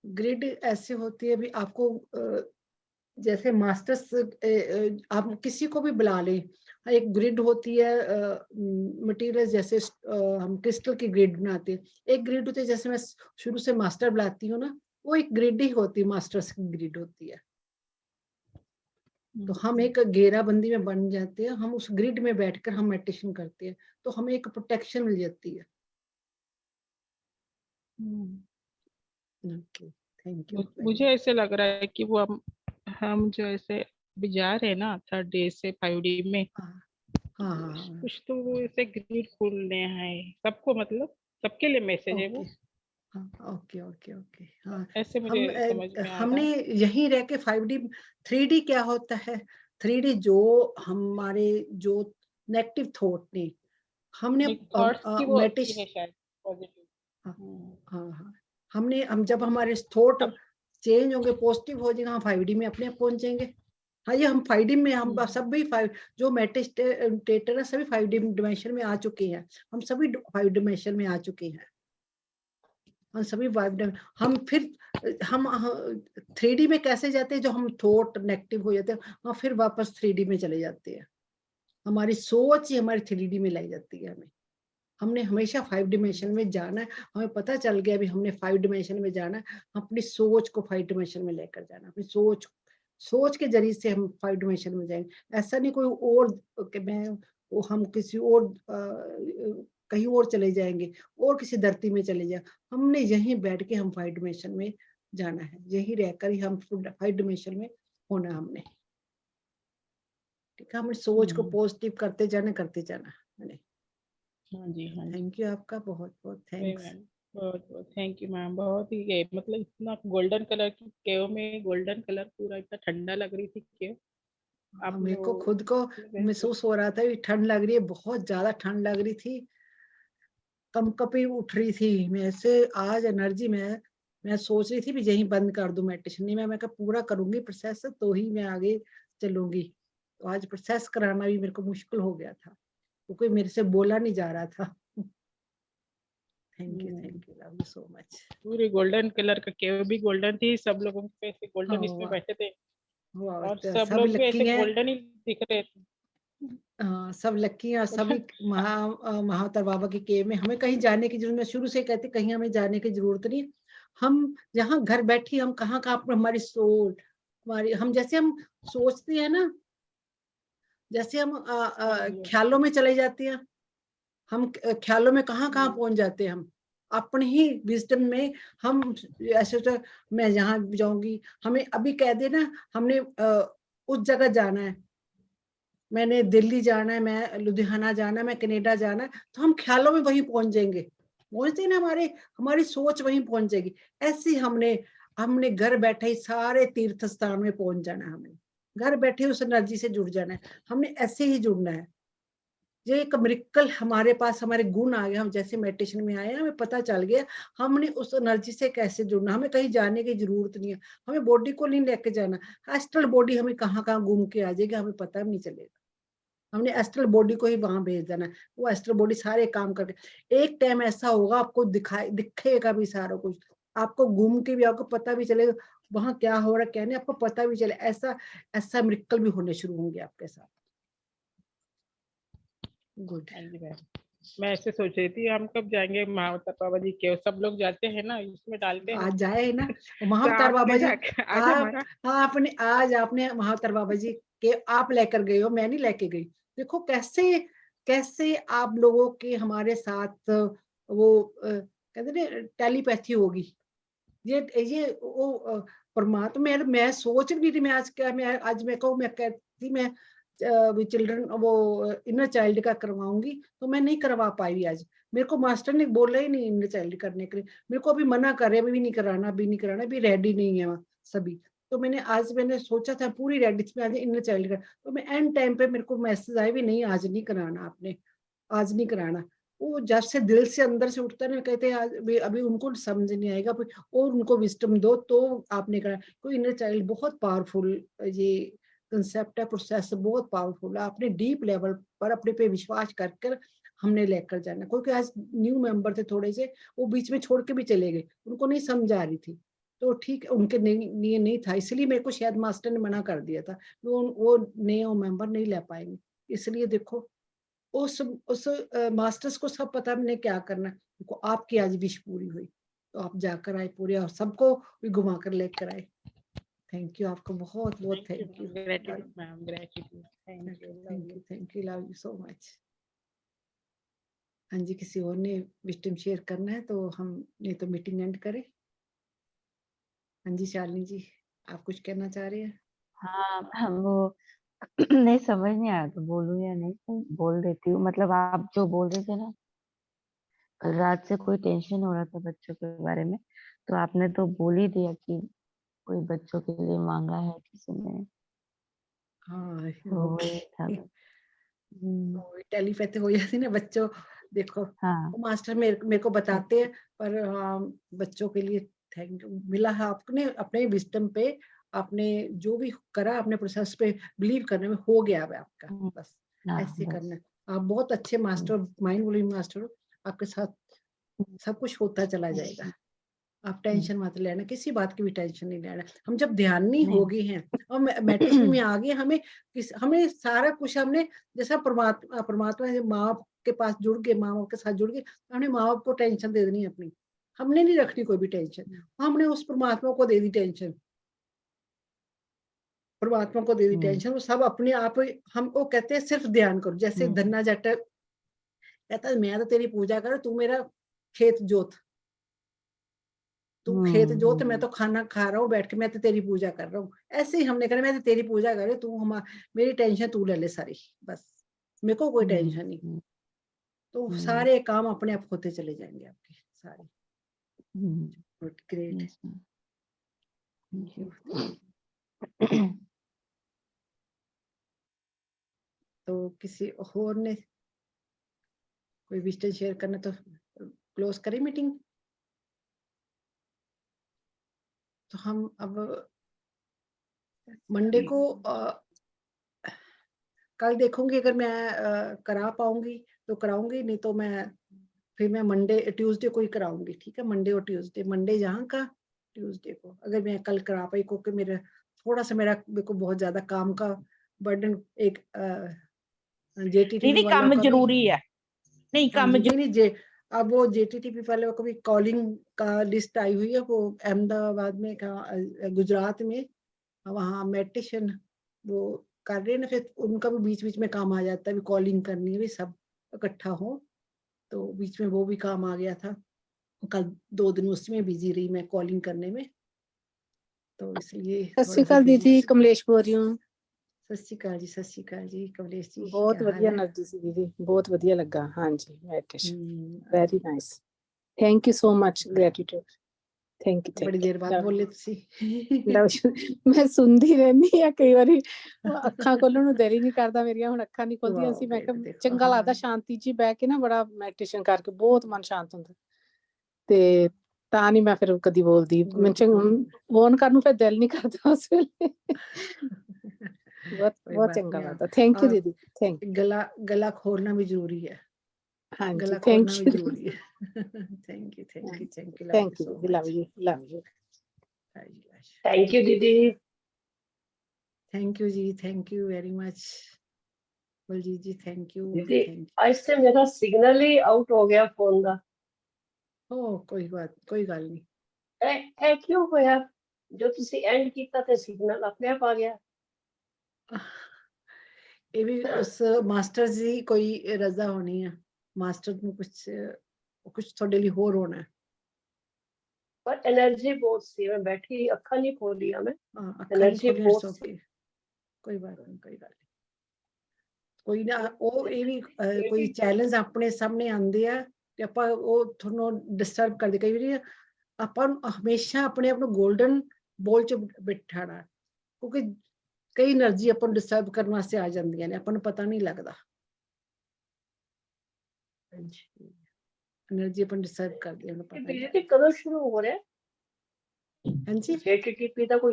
ग्रिड ऐसे होती है, अभी आपको जैसे मास्टर्स आप किसी को भी बुला लें, एक ग्रिड होती है मटेरियल, जैसे हम क्रिस्टल की ग्रिड बनाते हैं, एक ग्रिड होती है, जैसे मैं शुरू से मास्टर बुलाती हूँ ना, वो एक ग्रिड ही होती है, मास्टर्स की ग्रिड होती है। तो हम एक घेराबंदी में बन जाते हैं, हम उस ग्रिड में बैठकर हम मेडिटेशन करते हैं, तो हमें एक प्रोटेक्शन मिल जाती है। Thank you. मुझे ऐसे लग रहा है कि वो हम जो ऐसे अभी जा रहे हैं ना 3rd डे से 5D में, हाँ कुछ तो वो ऐसे ग्रिड खोलने हैं सबको, मतलब सबके लिए मैसेज है वो। ओके ओके ओके हाँ, ऐसे मुझे समझ में आ हमने रहा है। यहीं रह के 5D 3D क्या होता है, 3D जो हमारे जो नेगेटिव थॉट ने हमने थॉट्स की वो अच्छी है मेडिटेशन, शायद, पॉजिटिव। हाँ हमने हम जब हमारे थॉट चेंज होंगे, पॉजिटिव हो जाएगा, हम 5D में अपने आप पहुंच जाएंगे। हाँ ये हम 5D में, हम सब भी जो मेडिटेटर है सभी 5D डिमेंशन में आ चुके हैं, हम सभी 5 डिमेंशन में आ चुके हैं, हम सभी हम फिर हम 3D में कैसे जाते हैं, जो हम थॉट नेगेटिव हो जाते हैं, हम फिर वापस 3D में चले जाते हैं, हमारी सोच ही हमारी 3D में लाई जाती है हमें, हमने हमेशा 5 डिमेंशन में जाना है। हमें पता चल गया भी हमने 5 डिमेंशन में जाना है, अपनी सोच को 5 डिमेंशन में लेकर जाना, अपनी सोच के जरिए से हम 5 डिमेंशन में जाएंगे। ऐसा नहीं कोई और कि हम किसी और कहीं और चले जाएंगे और किसी धरती में चले जाए। हमने यहीं बैठ के हम 5 डिमेंशन में जाना है, यही रहकर ही हम 5 डिमेंशन में होना हमने। ठीक है, हमें सोच को पॉजिटिव करते जाना मैंने। हाँ जी, हाँ जी। थैंक यू आपका, बहुत बहुत नहीं थैंक्स। मैम, बहुत बहुत थैंक यू मैम। बहुत ही मतलब इतना गोल्डन कलर की केव में, गोल्डन कलर पूरा इतना ठंडा लग रही थी केव। आप मेरे को लोग खुद को महसूस हो रहा था कि ठंड लग रही है, बहुत ज्यादा ठंड लग रही थी, कंपकपी उठ रही थी। मैं से आज एनर्जी में मैं सोच रही थी भी यही बंद कर दूं मेडिटेशन। नहीं, मैं कहा पूरा करूंगी प्रोसेस तो ही मैं आगे चलूंगी। तो आज प्रोसेस कराना भी मेरे को मुश्किल हो गया था क्योंकि मेरे से बोला नहीं जा रहा था। Thank you, love you so much. पूरी गोल्डन कलर का केव भी गोल्डन थी, सब लोगों पे ऐसे गोल्डन इसमें बैठे थे और सब सब लोग भी लक्की ऐसे हैं। गोल्डन ही दिख रहे थे। सब लक्की हैं और सभी महाअवतार बाबा की केव में। हमें कहीं जाने की जरूरत, मैं शुरू से कहती कहीं हमें जाने की जरूरत नहीं। हम जहाँ घर बैठी हम कहाँ पर हमारी सोच, हमारी हम जैसे हम सोचते हैं ना, जैसे हम ख्यालों में चले जाते हैं। हम ख्यालों में कहाँ पहुंच जाते हैं हम अपने ही विजडम में। हम ऐसे तो मैं यहाँ जाऊंगी, हमें अभी कह देना हमने उस जगह जाना है, मैंने दिल्ली जाना है, मैं लुधियाना जाना है, मैं कनाडा जाना है, तो हम ख्यालों में वहीं पहुंच जाएंगे। पहुंचते ना, हमारी सोच वहीं पहुंच जाएगी। ऐसे ही हमने घर बैठे ही सारे तीर्थ स्थान में पहुंच जाना है। हमें घर बैठे उस एनर्जी से जुड़ जाना है, हमने ऐसे ही जुड़ना है। ये एक मिरेकल हमारे पास, हमारे गुण आ गए। हम जैसे मेडिटेशन में आए, हमें पता चल गया हमने उस एनर्जी से कैसे जुड़ना। हमें कहीं जाने की जरूरत नहीं है, हमें बॉडी को नहीं लेके जाना। एस्ट्रल बॉडी हमें कहाँ घूम के आ जाएगी, हमें पता भी नहीं चलेगा। हमने एस्ट्रल बॉडी को ही वहां भेज देना है। वो एस्ट्रल बॉडी सारे काम करके एक टाइम ऐसा होगा आपको दिखेगा भी सारा कुछ, आपको घूम के भी आपको पता भी चलेगा वहां क्या हो रहा है क्या नहीं, आपको पता भी चले। ऐसा मिरेकल भी होने शुरू होंगे आपके साथ। गुड। हाँ जी मैम, मैं ऐसे सोच रही थी हम कब जाएंगे महाअवतार बाबा जी के। सब लोग जाते हैं ना, इसमें डालते हैं आज जाए ना तो महाअवतार बाबा आपने जी। जाके आज हमारा आपने महाअवतार बाबा जी के आप लेकर गए हो, मैं नहीं लेके गई। देखो कैसे आप लोगों के हमारे साथ वो कहते ना टेलीपैथी होगी। ये वो परमात्मा। मैं सोच भी थी, मैं आज मैं कहती मैं चिल्ड्रन वो इनर चाइल्ड का करवाऊंगी, तो मैं नहीं करवा पाई आज। मेरे को मास्टर ने बोला ही नहीं इनर चाइल्ड करने के लिए, मेरे को अभी मना कर रहे, अभी नहीं कराना, अभी रेडी नहीं है सभी। तो मैंने सोचा था पूरी रेडी में आज इनर चाइल्ड का, तो मैं एंड टाइम पे मेरे को मैसेज आए भी नहीं, आज नहीं कराना आपने, आज नहीं कराना। वो जब से दिल से अंदर से उठता है, कहते हैं आज अभी उनको समझ नहीं आएगा और उनको विजडम दो तो आपने करा। कोई इनर चाइल्ड बहुत पावरफुल, ये कंसेप्ट है, प्रोसेस बहुत पावरफुल है। आपने डीप लेवल पर अपने पे विश्वास कर हमने लेकर जाना। क्योंकि आज न्यू मेंबर थे थोड़े से, वो बीच में छोड़ के भी चले गए, उनको नहीं समझ आ रही थी। तो ठीक है, उनके लिए नहीं था, इसलिए मेरे को शायद मास्टर ने मना कर दिया था, वो नए मेंबर नहीं ले पाएंगे। इसलिए देखो उस मास्टर्स को सब पता हमने क्या करना है। देखो आपकी आज विश पूरी हुई, तो आप जाकर आए पूरे और सबको भी घुमा कर लेकर आए। थैंक यू आपको, बहुत बहुत thank you. Gratitude ma'am, gratitude. Thank you, love you so much. हाँ जी, किसी और ने विजडम शेयर करना है तो हम नहीं तो मीटिंग एंड करें। हाँ जी शालिनी जी, आप कुछ कहना चाह रहे हैं? हाँ, वो नहीं समझ नहीं आया तो बोलूं या नहीं, तो बोल देती हूँ। मतलब आप जो बोल रहे थे ना, कल रात से कोई टेंशन हो रहा था बच्चों के बारे में, तो आपने तो बोल ही दिया कि कोई बच्चों के लिए मांगा है किसी ने। हाँ तो वही था बस। टेलीपैथी हो जाती ना बच्चों। देखो हाँ, मास्टर मेरे को बताते हैं, पर बच्चों के लिए थैंक यू मिला है आपने अपने विजडम पे। आपने जो भी करा अपने प्रोसेस पे बिलीव करने में हो गया है आपका, बस ऐसे करना। आप बहुत अच्छे मास्टर, माइंड ब्लोइंग मास्टर हो, आपके साथ सब कुछ होता चला जाएगा। आप टेंशन मत लेना, किसी बात की भी टेंशन नहीं लेना। हम जब ध्यानी हो गए हैं और मेडिटेशन में आ गए, हमें सारा कुछ हमने जैसा परमात्मा माँ के पास जुड़ गए, माँ बाप के साथ जुड़ गए, तो हमने माँ बाप को टेंशन दे देनी अपनी, हमने नहीं रखनी कोई भी टेंशन, हमने उस परमात्मा को दे दी टेंशन, परमात्मा को दे दी टेंशन, वो सब अपने आप हम वो कहते हैं सिर्फ ध्यान करो, जैसे धन्ना जट कहता है मैं तो तेरी पूजा कर, तू मेरा खेत जोत, तू खेत जोत, मैं तो खाना खा रहा हूँ बैठ के, मैं तो तेरी पूजा कर रहा हूँ। ऐसे ही हमने कहा मैं तो तेरी पूजा कर रही, तू मेरी टेंशन तू ले ले सारी, बस मेरे को कोई टेंशन नहीं, तो सारे काम अपने आप होते चले जाएंगे आपके सारे। ग्रेट, तो किसी और ने कोई विजडम शेयर करना तो क्लोज करें मीटिंग। तो हम अब मंडे को कल देखूंगी, अगर मैं करा पाऊंगी तो कराऊंगी, नहीं तो मैं फिर मैं मंडे ट्यूसडे को ही कराऊंगी, ठीक है, मंडे और ट्यूसडे, मंडे यहाँ का, ट्यूसडे को अगर मैं कल करा पाई, क्योंकि मेरा थोड़ा सा मेरे को बहुत ज्यादा काम का बर्डन, एक जेटीटीपी वालों काम का जरूरी है, नहीं काम नहीं, अब वो जेटीटीपी वालों को भी कॉलिंग का लिस्ट आई हुई है, वो अहमदाबाद में गुजरात में, वहाँ मेडिटेशन वो कर रहे हैं ना, फिर उनका भी बीच बीच में काम आ जाता है, भी कॉलिंग करनी है, भी सब इकट्ठा हो, तो बीच में वो भी काम आ गया था, कल 2 दिन उसमें बिजी रही मैं कॉलिंग करने में, तो इसलिए सत श्री अकाल दीदी, कमलेश बोल रही हूँ। सत श्री अकाल जी, सत श्री अकाल जी, कमलेश जी, बहुत ਵਧੀਆ એનર્ਜੀ ਸੀ ਦੀਦੀ, ਬਹੁਤ ਵਧੀਆ ਲੱਗਾ। ਹਾਂਜੀ, meditation very nice, thank you so much, gratitude, thank you. ਬੜੀ ਦੇਰ ਬਾਅਦ ਬੋਲੇ ਤੁਸੀਂ। ਮੈਂ ਸੁਣਦੀ ਰਹਿੰਦੀ ਆ, ਕਈ ਵਾਰੀ ਅੱਖਾਂ ਖੋਲਣ ਨੂੰ ਦਿਲ ਹੀ ਨਹੀਂ ਕਰਦਾ ਮੇਰੀਆਂ, ਹੁਣ ਅੱਖਾਂ ਨਹੀਂ ਖੁੱਲਦੀਆਂ ਸੀ, ਮੈਂ ਕਿਹਾ ਚੰਗਾ ਲੱਗਦਾ ਸ਼ਾਂਤੀ ਜੀ ਬਹਿ ਕੇ ਨਾ, ਬੜਾ ਮੈਡੀਟੇਸ਼ਨ ਕਰਕੇ ਬਹੁਤ ਮਨ ਸ਼ਾਂਤ ਹੁੰਦਾ, ਤੇ ਤਾਂ ਨਹੀਂ ਮੈਂ ਫਿਰ ਕਦੀ ਬੋਲਦੀ, ਮੈਨੂੰ ਫੋਨ ਕਰਨ ਨੂੰ ਫਿਰ ਦਿਲ ਨਹੀਂ ਕਰਦਾ ਉਸ ਵੇਲੇ। बहुत चंगा लगता, थैंक यू दीदी, थैंक यू। गला खोलना भी जरूरी है, गला खोलना भी जरूरी है। Thank you, thank you, thank you, thank you, love you, love you, thank you दीदी, थैंक यू जी, thank you very much Baljeet ji, thank you दीदी। आज से मेरा सिग्नल ही आउट हो गया फोन का। ओ कोई गल नहीं, ए क्यों होया, जो तुसी एंड कीता ते सिग्नल अपने आप आ गया। ये भी उस मास्टर जी कोई रजा होनी है, मास्टर ਨੂੰ कुछ थोड़े लिए होर होना है, पर एनर्जी बहुत सी, मैं बैठी अखा नहीं खोली मैं, एनर्जी बहुत सी, कोई बात नहीं, कोई गल नहीं, कोई ना, ਉਹ ਇਹ ਵੀ ਕੋਈ ਚੈਲੰਜ ਆਪਣੇ ਸਾਹਮਣੇ ਆਉਂਦੇ ਆ ਤੇ ਆਪਾਂ ਉਹ ਤੁਹਾਨੂੰ ਡਿਸਟਰਬ ਕਰਦੇ, ਕਈ ਵਾਰੀ ਆਪਾਂ ਹਮੇਸ਼ਾ ਆਪਣੇ ਆਪ ਨੂੰ 골ਡਨ ਬੋਲ ਚ ਬਿਠਾਣਾ, ਕਿਉਂਕਿ ਕਈ એનર્ਜੀ ਆਪਾਂ ਨੂੰ ਡਿਸਟਰਬ ਕਰਨ ਵਾਸਤੇ ਆ ਜਾਂਦੀਆਂ ਨੇ, ਆਪਾਂ ਨੂੰ ਪਤਾ ਨਹੀਂ ਲੱਗਦਾ, એનર્ਜੀ ਆਪਾਂ ਡਿਸਟਰਬ ਕਰਦੀ ਹੈ, ਪਤਾ ਨਹੀਂ। ये कਦੋਂ शुरू हो रहा है? ਹਾਂਜੀ, जेटीटीपी ਦਾ ਕੋਈ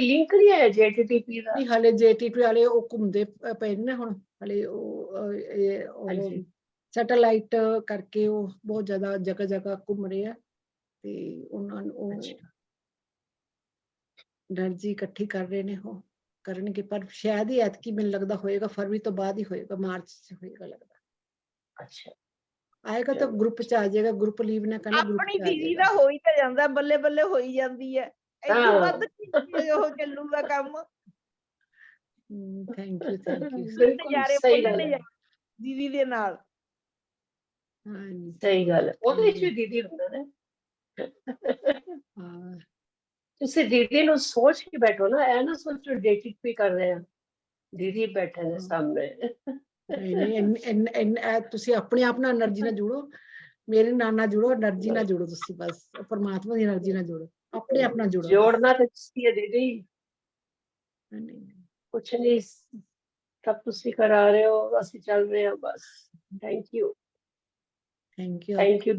ਲਿੰਕ ਨਹੀਂ ਆਇਆ जेटीटीपी ਦਾ? ਨਹੀਂ ਹਾਲੇ जेटीटीपी ਵਾਲੇ ਉਹ ਘੁੰਮਦੇ ਪਏ ਨੇ ਹੁਣ, ਹਾਲੇ ਉਹ ਸੈਟੇਲਾਈਟ ਕਰਕੇ ਉਹ ਬਹੁਤ ਜ਼ਿਆਦਾ ਜਗ੍ਹਾ ਜਗ੍ਹਾ ਘੁੰਮ ਰਹੇ ਆ, ਤੇ ਉਹਨਾਂ ਨੂੰ ਉਹ એનર્ਜੀ ਇਕੱਠੀ ਕਰ ਰਹੇ ਨੇ, ਉਹ ਕਰਨਗੇ, ਪਰ ਸ਼ਾਇਦ ਹੀ ਐਤਕੀ ਮੈਨੂੰ ਲੱਗਦਾ ਹੋਏਗਾ, ਫਰਵਰੀ ਤੋਂ ਬਾਅਦ ਹੀ ਹੋਏਗਾ, ਮਾਰਚ ਚ ਹੋਏਗਾ ਲੱਗਦਾ। ਅੱਛਾ, ਆਏਗਾ ਤਾਂ ਗਰੁੱਪ ਚ ਆ ਜਾਏਗਾ, ਗਰੁੱਪ ਲੀਵ ਨਾ ਕਰਨਾ, ਆਪਣੀ ਦੀਦੀ ਦਾ ਹੋ ਹੀ ਤਾਂ ਜਾਂਦਾ, ਬੱਲੇ ਬੱਲੇ ਹੋਈ ਜਾਂਦੀ ਹੈ, ਇਦੋਂ ਵੱਧ ਉਹ ਚੱਲੂਗਾ ਕੰਮ। ਥੈਂਕ ਯੂ, ਥੈਂਕ ਯੂ, ਸਹੀ ਗੱਲ ਹੈ ਦੀਦੀ ਦੇ ਨਾਲ, ਸਹੀ ਗੱਲ ਹੈ, ਉਹਦੇ ਵਿੱਚ ਵੀ ਦੀਦੀ ਹੁੰਦਾ ਨੇ। ਤੁਸੀਂ ਦੀਦੀ ਨੂੰ ਸੋਚ ਕੇ ਬੈਠੋ ਨਾ, ਇਹ ਨਾ ਸੋਚੋ डेटीटीपी ਕਰ ਰਹੇ ਆ, ਦੀਦੀ ਬੈਠੇ ਨੇ ਸਾਹਮਣੇ। ਨਹੀਂ, ਤੁਸੀਂ ਆਪਣੇ ਆਪ ਨਾਲ એનર્ਜੀ ਨਾਲ ਜੁੜੋ, ਮੇਰੇ ਨਾਲ ਜੁੜੋ, એનર્ਜੀ ਨਾਲ ਜੁੜੋ, ਤੁਸੀਂ ਬਸ ਪਰਮਾਤਮਾ ਦੀ એનર્ਜੀ ਨਾਲ ਜੁੜੋ, ਆਪਣੇ ਆਪ ਨਾਲ ਜੁੜੋ, ਜੋੜਨਾ ਤੇ ਤੁਸੀਂ ਹੈ ਦੀਦੀ, ਕੁਛ ਨਹੀਂ, ਸਭ ਤੁਸੀਂ ਕਰਾ ਰਹੇ ਹੋ, ਅਸੀਂ ਚੱਲ ਰਹੇ ਹਾਂ ਬਸ। Thank you, thank you, thank you.